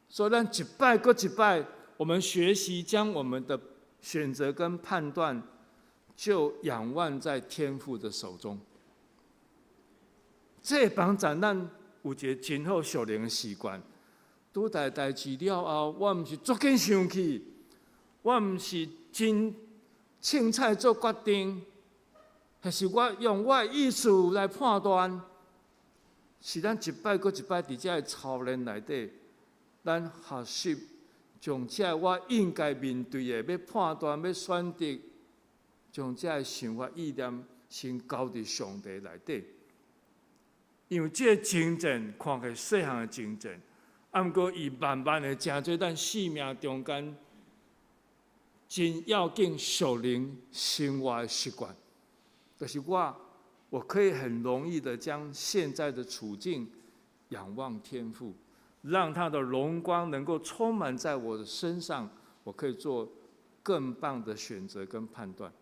所以，咱一摆过一摆，我们学习将我们的选择跟判断，就仰望在天父的手中。这帮助咱有一个真好属灵的习惯。拄代代志了后，我毋是足紧生气，我毋是真凊彩做决定，还是我用我的意思来判断，是咱一摆过一摆伫遮个操练内底。咱学习将这我应该面对的、要判断、要选择，将这个想法意念先交伫上帝内底。因为这个精进看起来细项的精进，啊，毋过伊慢慢的成做咱生命中间真要紧属灵生活的习惯。就是我可以很容易的将现在的处境仰望天父。让他的荣光能够充满在我的身上，我可以做更棒的选择跟判断。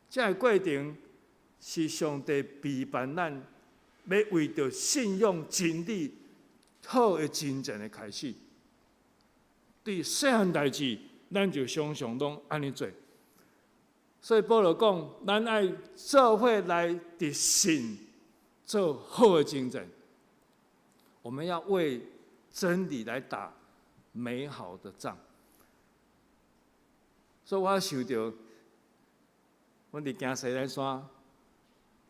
这个过程是上帝陪伴咱，要为着信用真理好的真正的开始。对细项代志，咱就常常拢安尼做。所以保罗讲，咱爱做伙来伫信做好的精进。我们要为真理来打美好的仗。所以我想到，阮伫行西南山，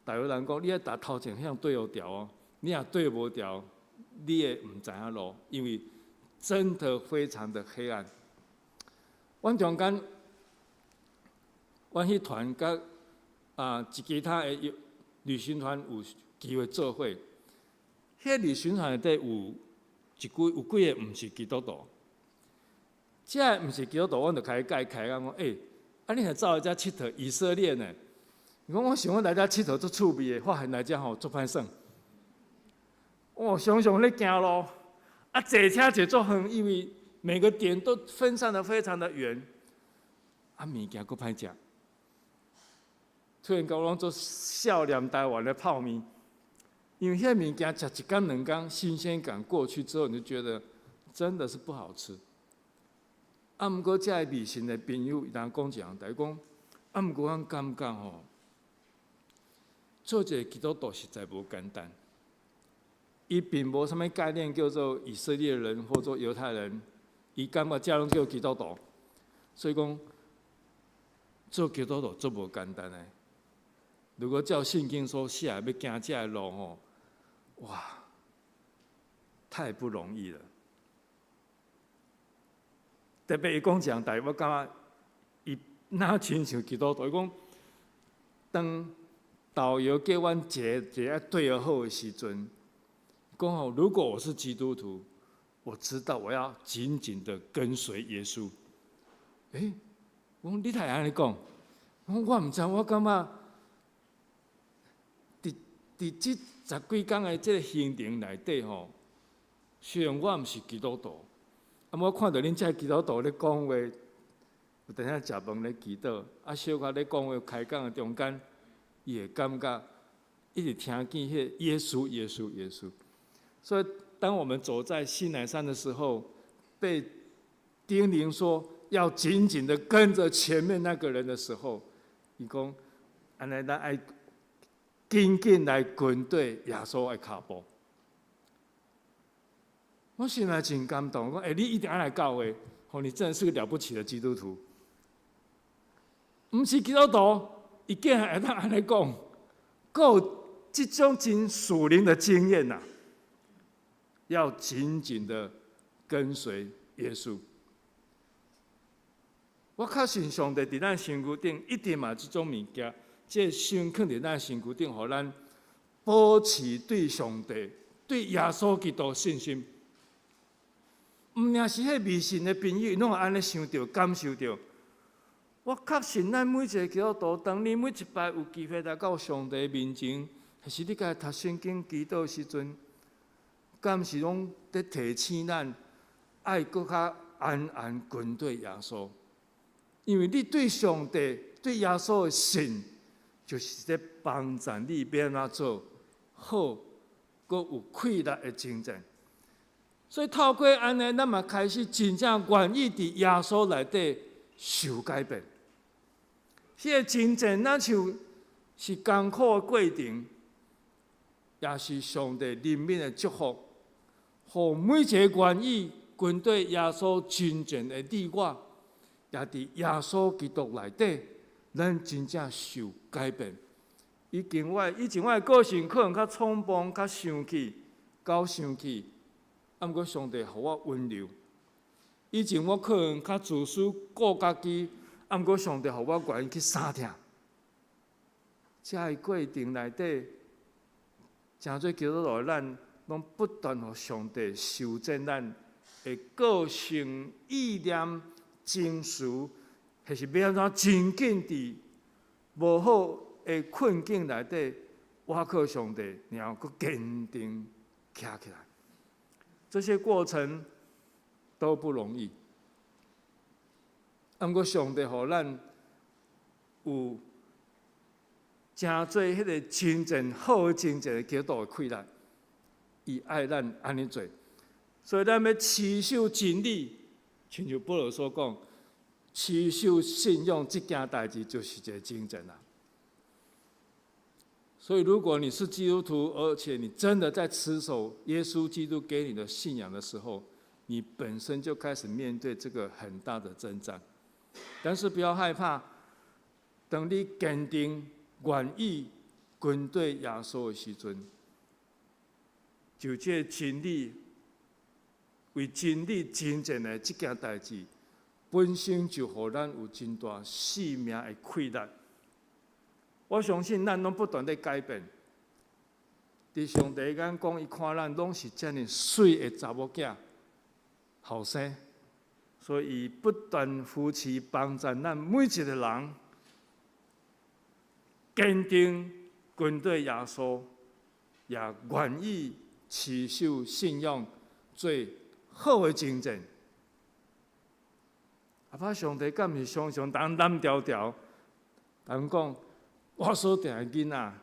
大有人讲，你要踏头前向对好调哦，你若对无调，你会唔知影路，因为真的非常的黑暗。阮中间，阮迄团甲其他的旅行团有机会做伙，迄旅行团内底有几个毋是基督徒。这毋是基督徒，阮就开讲，你若走来遮佚佗以色列呢？伊讲我想要来遮佚佗足趣味的，发现来遮吼足歹耍。常常咧行路，坐车坐足远，因为每个点都分散得非常的远，物件佫歹食。突然间，我做笑脸台湾的泡面，因为迄物件食一天两天，新鲜感过去之后，你就觉得真的是不好吃。毋过遮迷信的朋友，伊当讲一样，就是讲，毋过阮感觉吼，做一个基督徒实在无简单。伊并无啥物概念叫做以色列人或者犹太人，伊感觉遮拢叫基督徒，所以讲做基督徒足无简单诶。如果照圣经所写，要行这路吼，哇，太不容易了。特别伊讲讲台，我感觉伊哪亲像基督徒。伊讲，当导游叫阮一对好的时阵，讲吼，如果我是基督徒，我知道我要紧紧的跟随耶稣。我讲你太安尼讲，我毋知，我感觉伫这10几天的这个行程内底吼，虽然我毋是基督徒。我看到恁遮基督徒咧讲话，有等下食饭咧祈祷，小可咧讲话开讲的中间，伊会感觉一直听见迄耶稣耶稣耶稣。所以，当我们走在西乃山的时候，被叮咛说要紧紧的跟着前面那个人的时候，伊讲，安尼咱爱紧紧来跟对耶稣的脚步。我心内真感动，我讲，你一定要来教会，你真的是个了不起的基督徒。毋是基督徒，伊竟然会当安尼讲，佫有这种真属灵的经验呐，要紧紧的跟随耶稣。我较信上帝伫咱身躯顶一定嘛，这种物件，这先放伫咱身躯顶，互咱保持对上帝、对耶稣基督信心。毋领是迄迷信的朋友，拢会安尼想着、感受着。我确信，咱每一个基督徒，当你每一摆有机会来到上帝面前，还是你家读圣经、祈祷时阵，敢是拢在提醒咱，爱搁较安安跟对耶稣。因为你对上帝、对耶稣的信，就是在帮助你变怎做好，搁有气力的精神。所以透过安尼，咱嘛开始真正愿意伫耶稣内底受改变。迄个真正那像是艰苦的过程，也是上帝怜悯的祝福，互每一个愿意跟对耶稣真正的你我，也伫耶稣基督内底，咱真正受改变。以前我的个性可能较冲动、较生气、较生气。毋过上帝互我温柔。以前我可能较自私、顾家己，毋过上帝互我愿意去相听。这个过程内底，诚侪基督徒咱拢不断互上帝修正咱的个性、意念、情绪，还是要安怎真紧伫无好的困境内底，倚靠上帝，然后佫坚定徛起来。这些过程都不容易，毋过上帝互咱有真侪迄个真正好的、真正的基督徒的气力，伊爱咱安尼做，所以咱要持守真理，亲像保罗所讲，持守信仰这件代志就是一个精神啦。所以，如果你是基督徒，而且你真的在持守耶稣基督给你的信仰的时候，你本身就开始面对这个很大的征战。但是不要害怕，等你坚定愿意跟对耶稣的时阵，就这真理为真理真正的这件代志，本身就互咱有真大生命的气力。我相信咱拢不断地改变。伫上帝眼讲，伊看咱拢是遮尔水的查某囝，后生，所以不断扶持帮助咱每一个人，坚定跟对耶稣，也愿意持守信仰，最好的精神。阿爸，上帝敢是常常当蓝条条，人讲我所定的囡仔，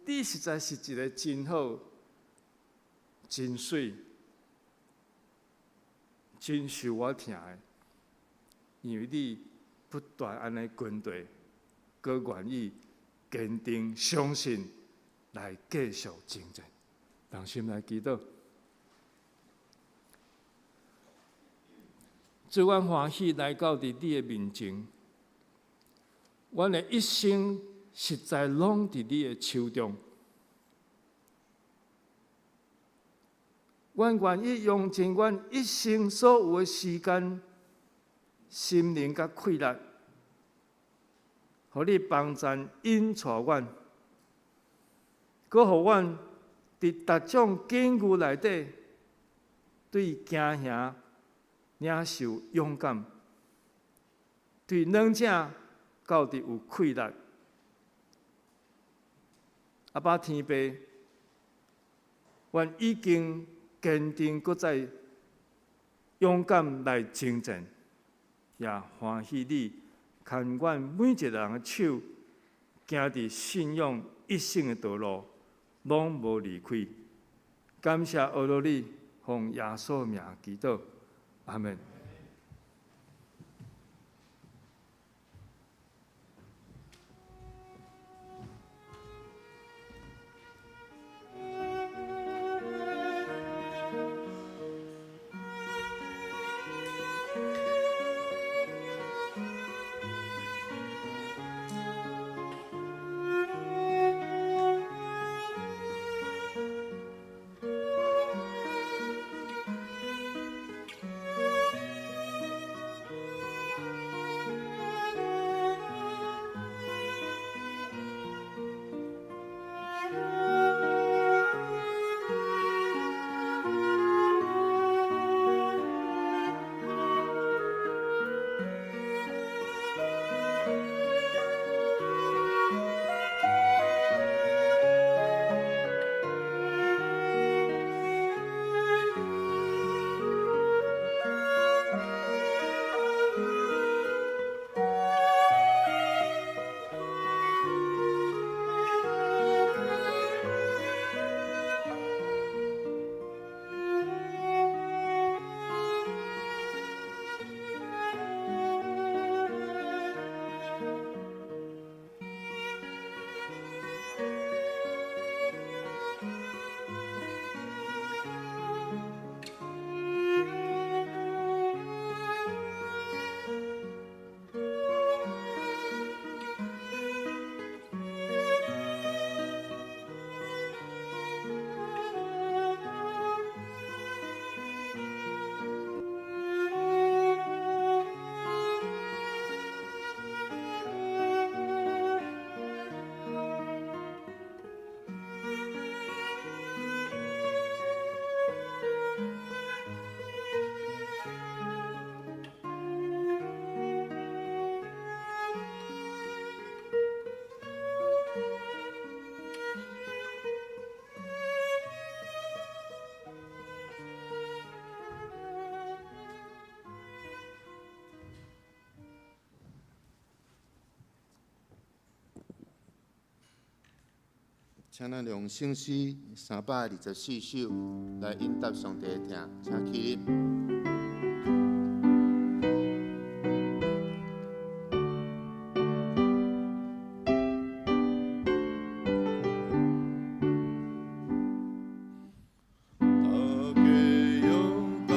你实在是一个真好、真水、真受我疼的，因为你不断安尼跟对，搁愿意坚定相信来继续征战。同心来祈祷，主，阮欢喜来到伫你的面前，阮的一生实在拢伫你的手中。阮愿意用尽阮一生所有的时间、心灵甲气力，互你帮助引带阮，搁互阮伫逐种境遇内底，对惊吓领受勇敢，对软正到底有气力。阿爸天父，阮已经坚定，搁再勇敢来征战，也欢喜你牵阮每一个人的手，行伫信仰一生的道路，拢无离开。感谢阿罗你，奉耶稣名祈祷，阿门。请咱用圣诗324首来应答上帝的听，请起立。大家勇敢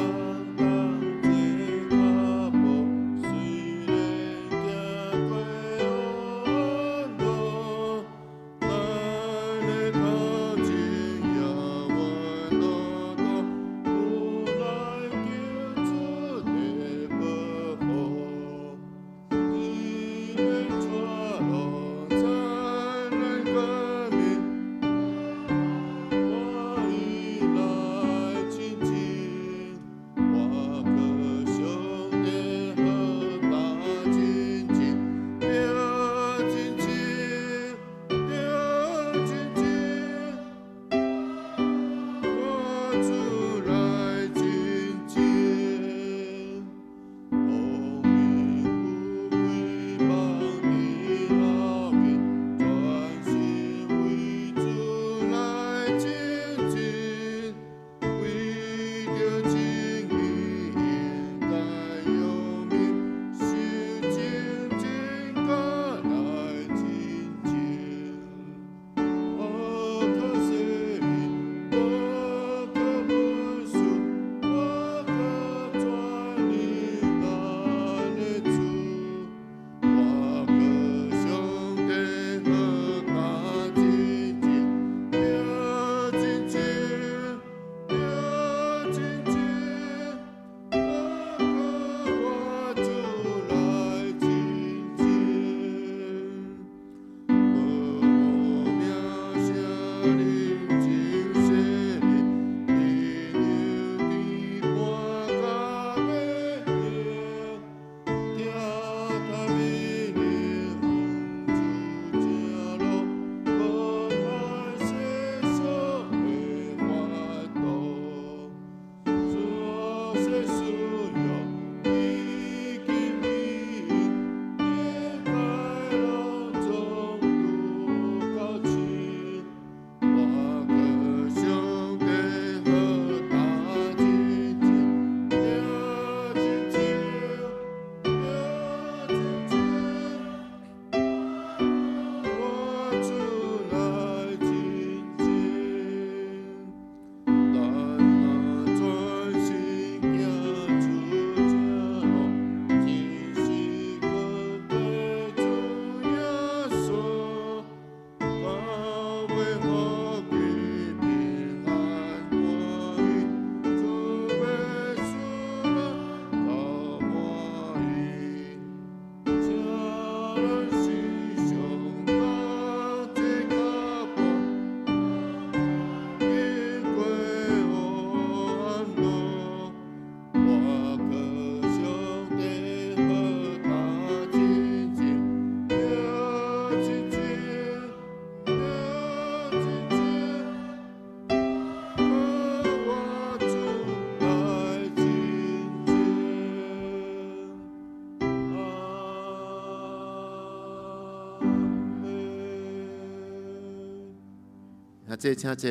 请坐，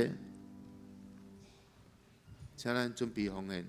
请咱准备奉献。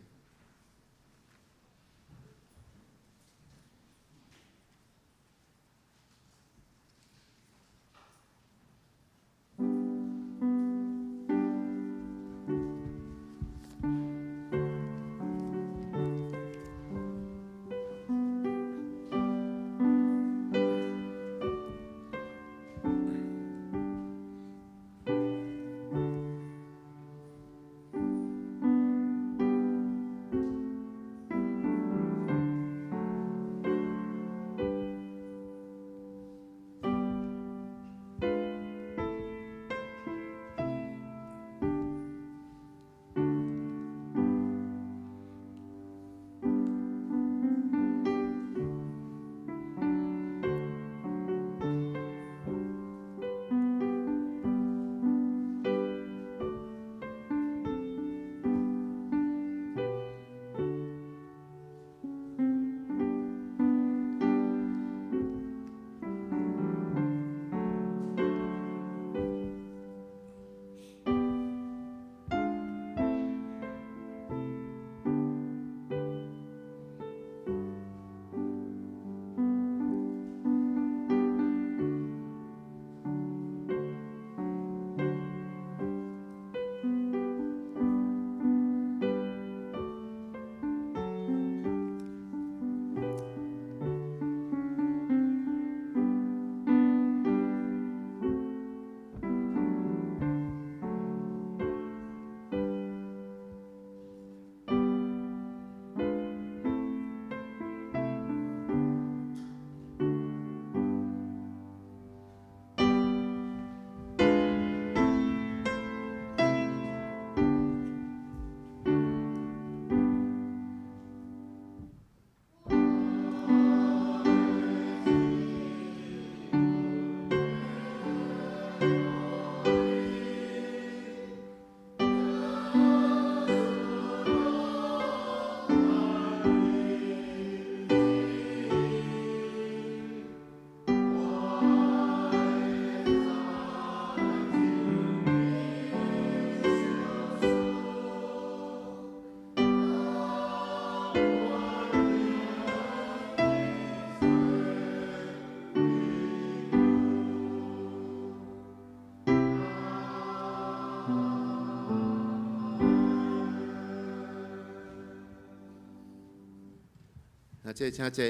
请坐，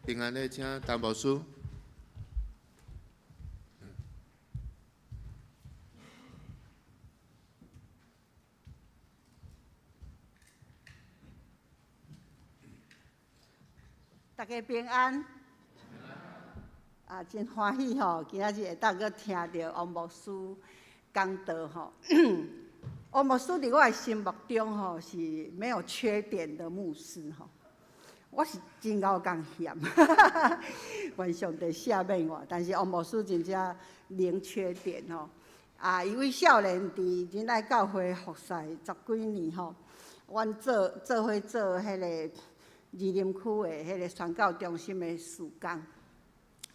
平安的请陈牧师。大家平安。真欢喜吼，今仔日会当去听到王牧师讲道吼。王牧师伫我的心目中吼是没有缺点的牧师吼。我是真够讲嫌，愿上帝赦免我。但是王牧师真正零缺点吼。伊为少年伫仁爱教会服侍10几年吼。阮做伙做迄个二林区的迄个宣教中心的事工，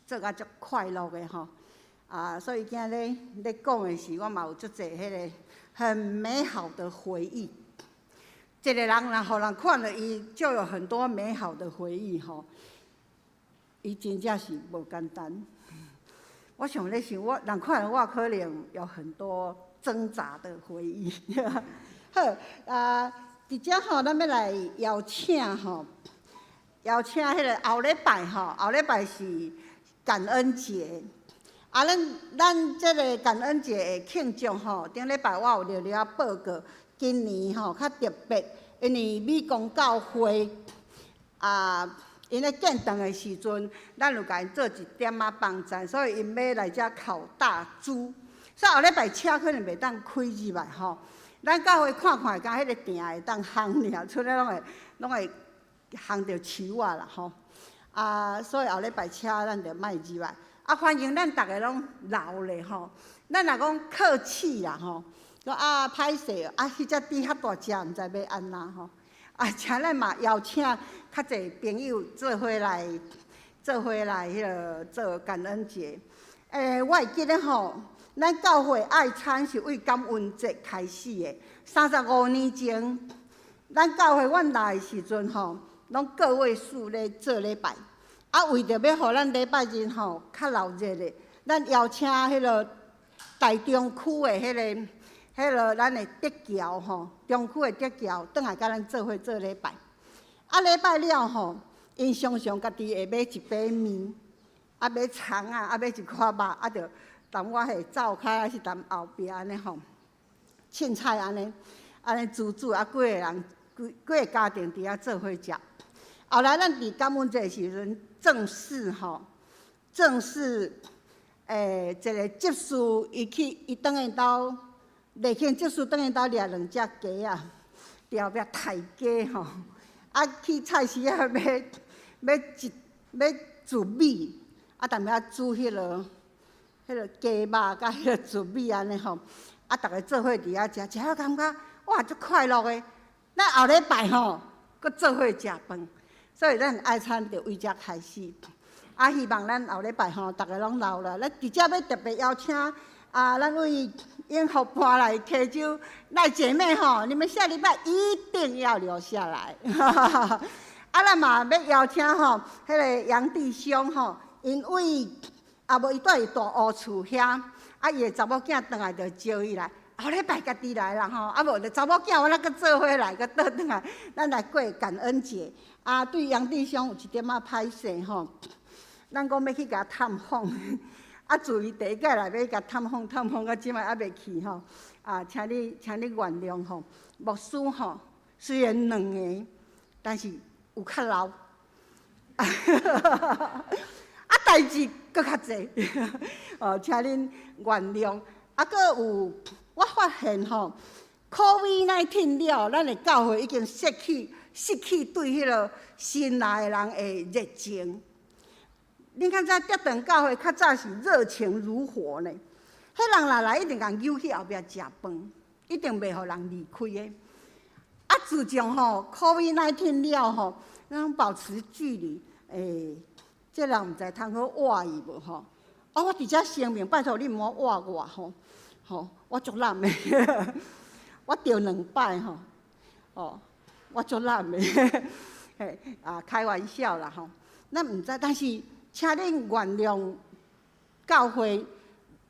做甲足快乐的吼。所以今日咧讲的是，我嘛有足侪迄个很美好的回忆。一个人若互人看了伊，就有很多美好的回忆吼。伊真正是无简单。我想咧想，人看了我可能有很多挣扎的回忆。好，伫遮吼，咱要来邀请迄个后礼拜吼，后礼拜是感恩节。咱即个感恩节的庆祝吼，顶礼拜我有略略报告。今年吼较特别，因为美工教会因咧建堂的时阵，咱有甲因做一点仔帮衬，所以因要来遮烤大猪。所以后礼拜车可能袂当开入来吼。咱教会看看，甲迄个店会当烘尔，出来拢会烘着树啊啦吼。所以后礼拜车咱就莫入来。欢迎咱逐个拢老咧吼，咱若讲客气啦吼，说歹势，迄只猪较大只，毋知要安那吼。请咱嘛邀请较侪朋友做伙来迄个做感恩节。我会记得吼，咱教会爱餐是为感恩节开始的。35年前，咱教会阮来的时阵吼，拢个位数咧做礼拜。为着要互咱礼拜日吼较热热的，咱邀请迄个台中区的迄个咱的德侨吼，中区的德侨，转来甲咱做伙做礼拜。礼拜了吼，因常常家己会买一杯面，买肠买一块肉，着淡我下灶开，是淡后壁安尼吼，凊彩安尼煮，几个人几个家庭伫遐做伙食。后来咱伫感恩节时阵。正式，一个执事伊转去兜，立庆执事转去兜掠2只鸡啊，后壁太鸡吼，去菜市啊要煮米，淡薄仔煮迄落鸡肉甲迄个煮米安尼吼，逐个做伙伫遐食了感觉哇足快乐的。咱后礼拜吼，搁做伙食饭。所以咱爱餐就为遮开始，希望咱后礼拜吼，逐个拢留了。咱伫遮要特别邀请咱为永福搬来溪州赖姐妹吼，你们下礼拜一定要留下来。咱嘛要邀请吼，迄个杨弟兄吼，因为无伊住伫大乌厝遐，伊的查某囝转来就招伊来。后礼拜家己来啦吼，无就查某囝我搁做伙来，搁倒转来，咱来过感恩节。对杨弟兄有一点仔歹势吼，咱讲要去甲探访，自伊第一届来要甲探访到即摆还袂去吼。请你原谅吼，牧师吼虽然2个，但是有较老，代志搁较济，请恁原谅。搁有我发现吼 ，COVID-19 了，咱的教会已经失去对迄个新来的人的热情。恁较早德堂教会较早是热情如火呢，迄人来一定共揪去后壁食饭，一定袂互人离开的。自从吼 COVID-19 了吼，咱保持距离，这人毋知通好活伊无吼。我伫遮声明，拜托你毋好活我吼，我足懒的，我着2摆吼，我足懒的，开玩笑啦吼。咱毋知，但是请恁原谅教会，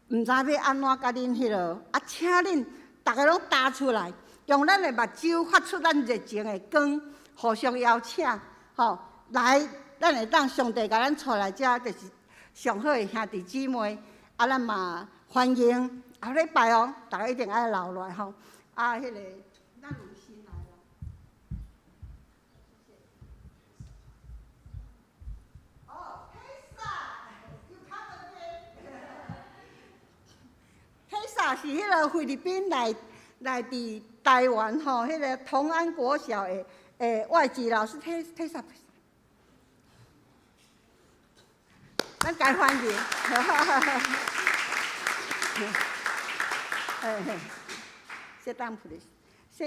毋知要安怎甲恁迄落，请恁逐个拢搭出来，用咱的目睭发出咱热情的光，互相邀请吼，来，咱会当上帝甲咱带来遮，就是上好的兄弟姊妹，咱嘛欢迎后礼拜哦，逐个一定爱留落来吼。迄个咱有新来了。Tessa 是迄个菲律宾来伫台湾吼，迄个同安国小的外籍老师 Tessa， 咱该欢迎。sit down please。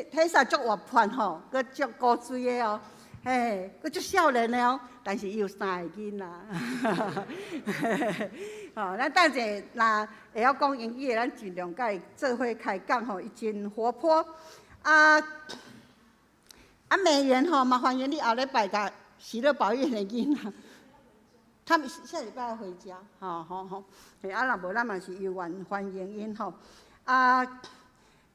体煞足活泼吼，佮足古锥的哦，嘿，佮足少年的哦，但是伊有3个囡仔。吼，咱等者若会晓讲英语的，咱尽量甲伊做伙开讲吼，伊真活泼。美元吼，麻烦你后礼拜甲喜乐保育的囡仔，他们下礼拜要回家，吼。若无咱嘛是悠远欢迎因吼。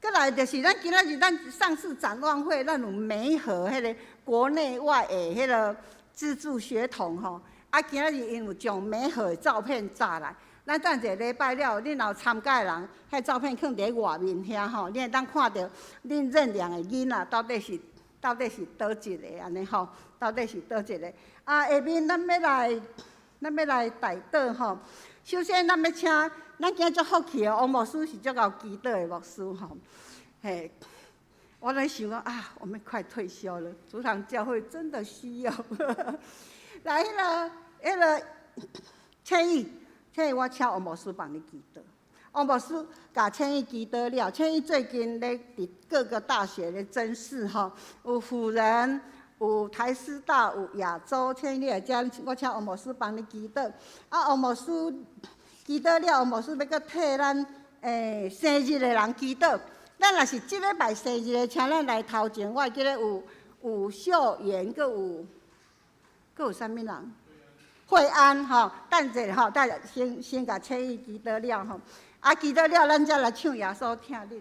过来就是咱今仔日咱上市展望会，咱有媒合迄个国内外的迄个资助学童吼。今仔日因有将媒合的照片炸来，咱等一个礼拜了，恁若有参加的人，迄照片放伫外面遐吼，你会当看到恁认养的囡仔到底是倒一个安尼吼，到底是倒一个？下面咱要来带导吼。首先，咱要请咱今足福气哦，王牧师是足够基督的牧师吼。嘿，我在想讲我们快退休了，主堂教会真的需要。来，迄个千亿，我请王牧师帮你祈祷。王牧师甲千亿祈祷了，千亿最近咧伫各个大学咧甄试吼，有辅仁。有台师大，有亚洲，请你来遮，我请王牧师帮你祈祷。王牧师祈祷了，王牧师要搁替咱生日的人祈祷。咱若是即礼拜生日的，请咱来头前，我记得有秀妍，搁有啥物人？惠安吼，等者吼，先甲请伊祈祷了吼。祈祷了，咱才来唱耶稣听恁。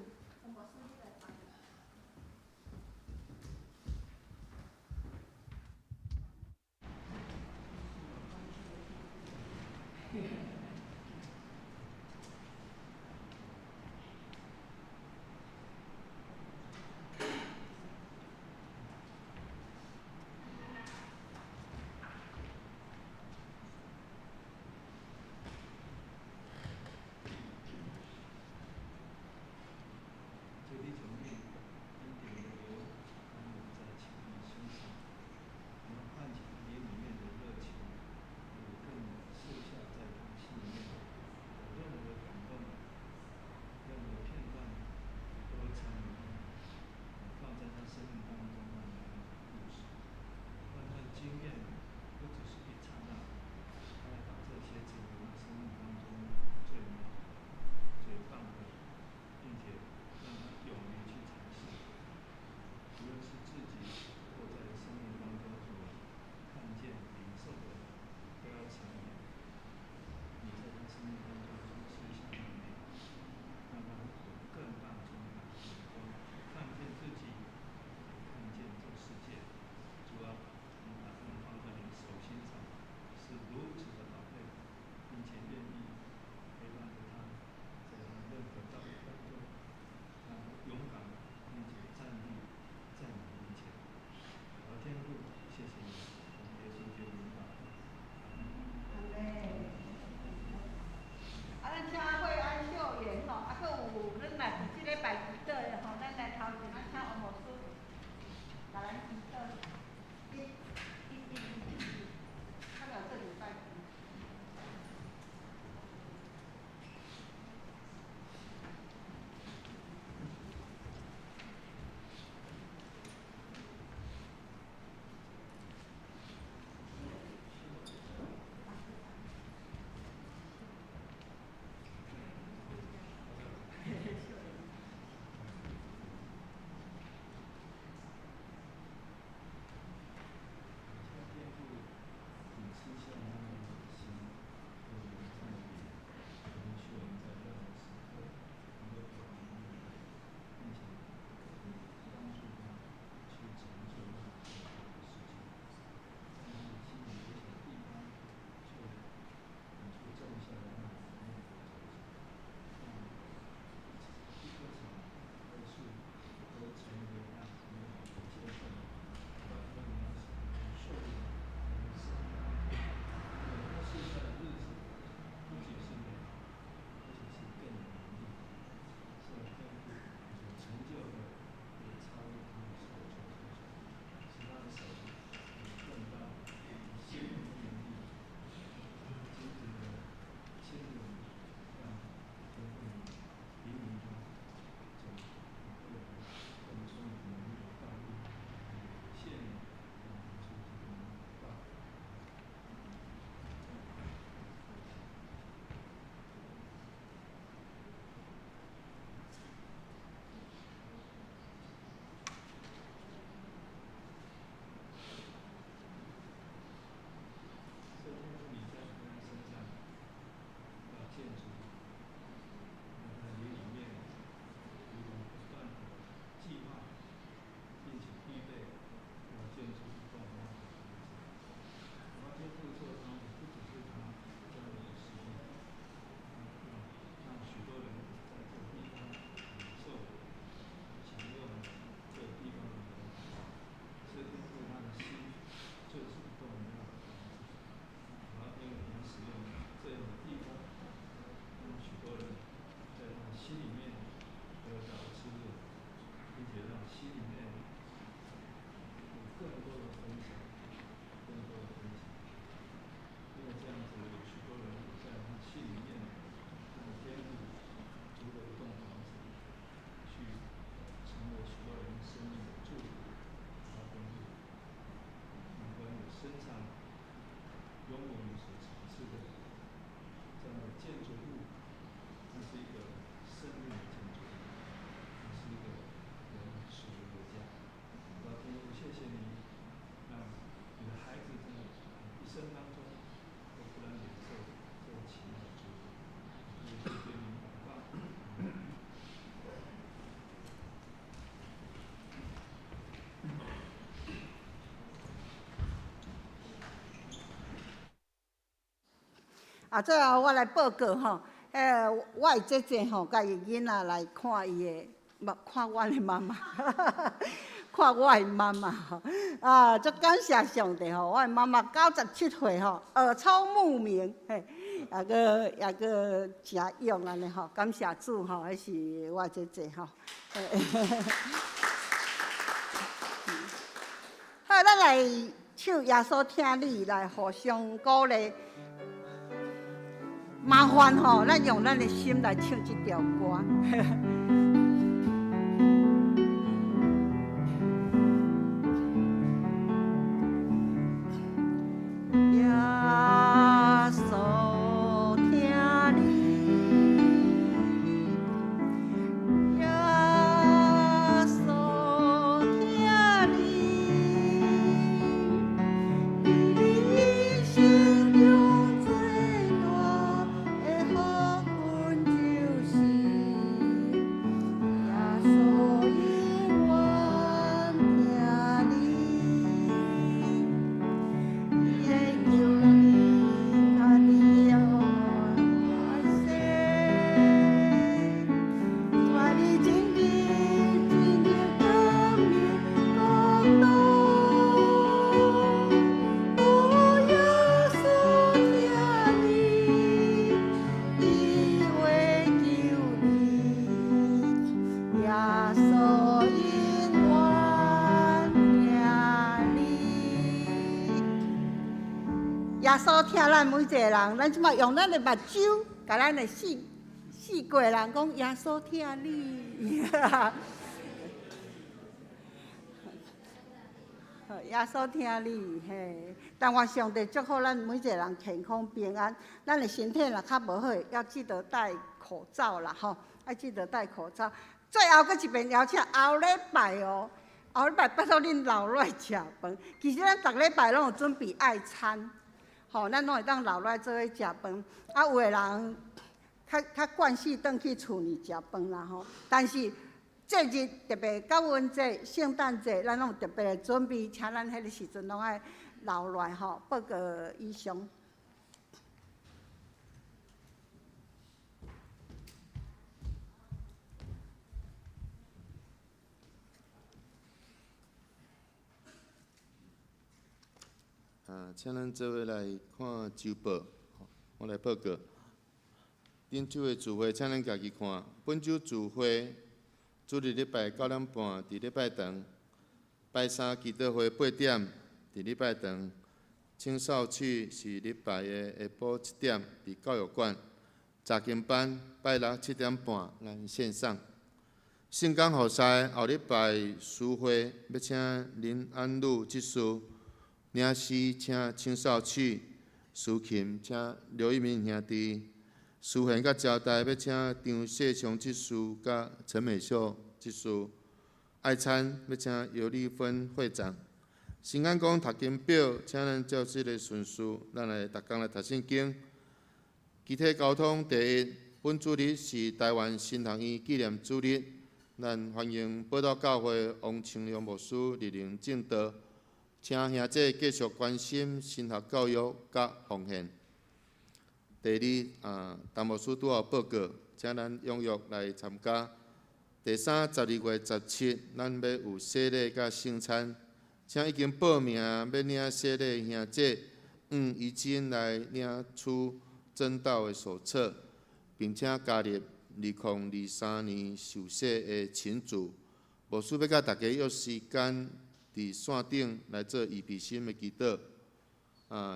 最后我来报告吼，我的姐姐吼，甲伊囡仔来看伊的，看我的妈妈，看我的妈妈吼，足感谢上帝吼，我的妈妈97岁吼，耳聪目明，嘿，也个诚勇安尼吼，感谢主吼，迄是我姐姐吼。好，咱来唱《耶稣听你》来互相鼓励。麻烦吼，咱用咱的心来唱这条歌。耶稣听你，耶稣听你，你心中最大的好分就是耶稣永远听你。耶求你，甲你完成，我的真理真的跟你讲道。哦，耶稣听你，伊会求你，耶稣永远听你。耶稣听咱每一个人，咱即马用咱的目睭，甲咱的四过人讲，耶稣听你。耶稣听你，嘿！但愿上帝祝福咱每一个人健康平安。咱的身体若较无好，要记得戴口罩啦，吼！要记得戴口罩。最后搁一遍邀请后礼拜哦，后礼拜拜托恁留落来食饭。其实咱逐礼拜拢有准备爱餐。吼，咱拢会当留来做伙食饭，有的人较惯势转去厝里食饭啦吼。但是节日特别感恩节、圣诞节，咱拢有特别的准备，请咱迄个时阵拢爱留落来吼，报告以上。请咱做伙来看周报，我来报告。顶周的聚会，请咱家己看。本周聚会，主日礼拜9点半，伫礼拜堂；拜三祈祷会8点，伫礼拜堂；青少曲是礼拜的下晡7点，伫教育馆；查经班拜六7点半，咱线上。圣港后赛后礼拜书会要请林安路执事。领诗请青少曲，抒琴请刘一鸣兄弟，书宪甲招待要请张世昌执事甲陈美秀执事，爱餐要请尤丽芬会长。新安宫读经表，请咱照这个顺序，咱来逐工来读圣经。集体交通第一，本主日是台湾新学院纪念主日，咱欢迎报道教会王清良牧师莅临正道。请兄姐继续关心神学教育甲奉献。第二，陈牧师拄好报告，请咱踊跃来参加。第三，12月17，咱要有洗礼甲圣餐，请已经报名要领洗礼的兄姐，已经来领取证道的手册，并且加入2023年受洗的群组。牧师要甲大家约时间。伫线顶来做预备心的祈祷。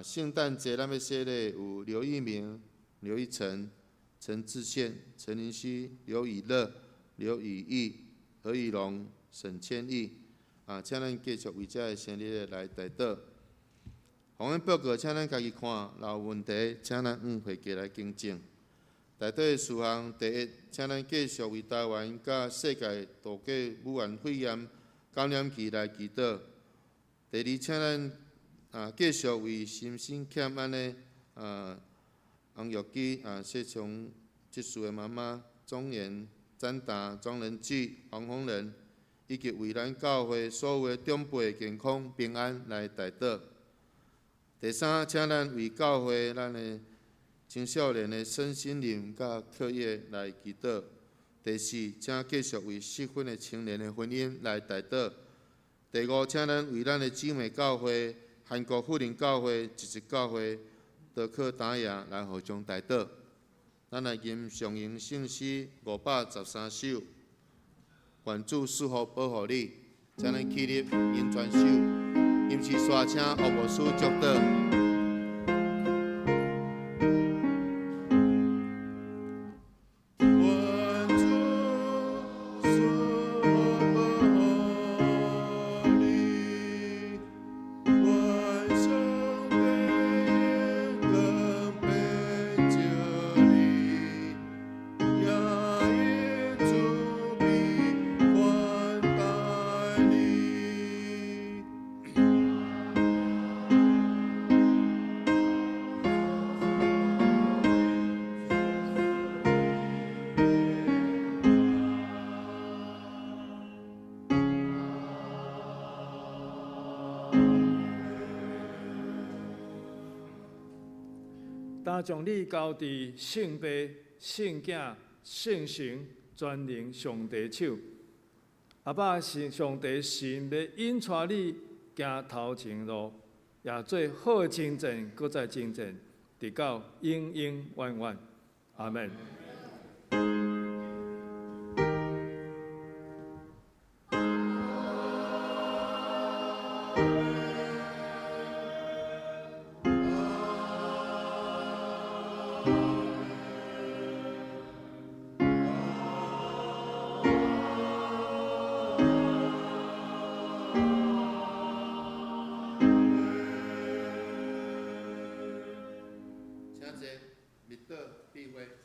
圣诞节咱要洗礼有刘一鸣、刘一成、陈志宪、陈林熙、刘以乐、刘以义、何以龙、沈千义。请咱继续为这个生日来代祷。红恩报告，请咱家己看，若有问题，请咱会家来更正。内底的事项，第一，请咱继续为台湾甲世界度过武汉肺炎感染期来祈祷。第二，请咱继续为心身欠安的洪玉基谢琼执事的妈妈庄严、詹达、庄仁志、黄宏仁，以及为咱教会所有的长辈健康平安来代祷。第三，请咱为教会咱的青少年的身心灵甲课业来祈祷。第四，请继续为适婚的青年的婚姻来代祷。第五，请咱为咱的姊妹教会、韩国福林教会、一直教会、德克达亚来互相代祷。咱来吟上营圣诗513首，愿主赐福保护你。请咱起立吟全首，吟诗刷请奥牧师祝祷。但将你交伫圣父、圣子、圣神全能上帝手。阿爸是上帝神要引带你行头前路，也做好精进，搁再精进，直到永永远远。阿门。请坐，密道闭会。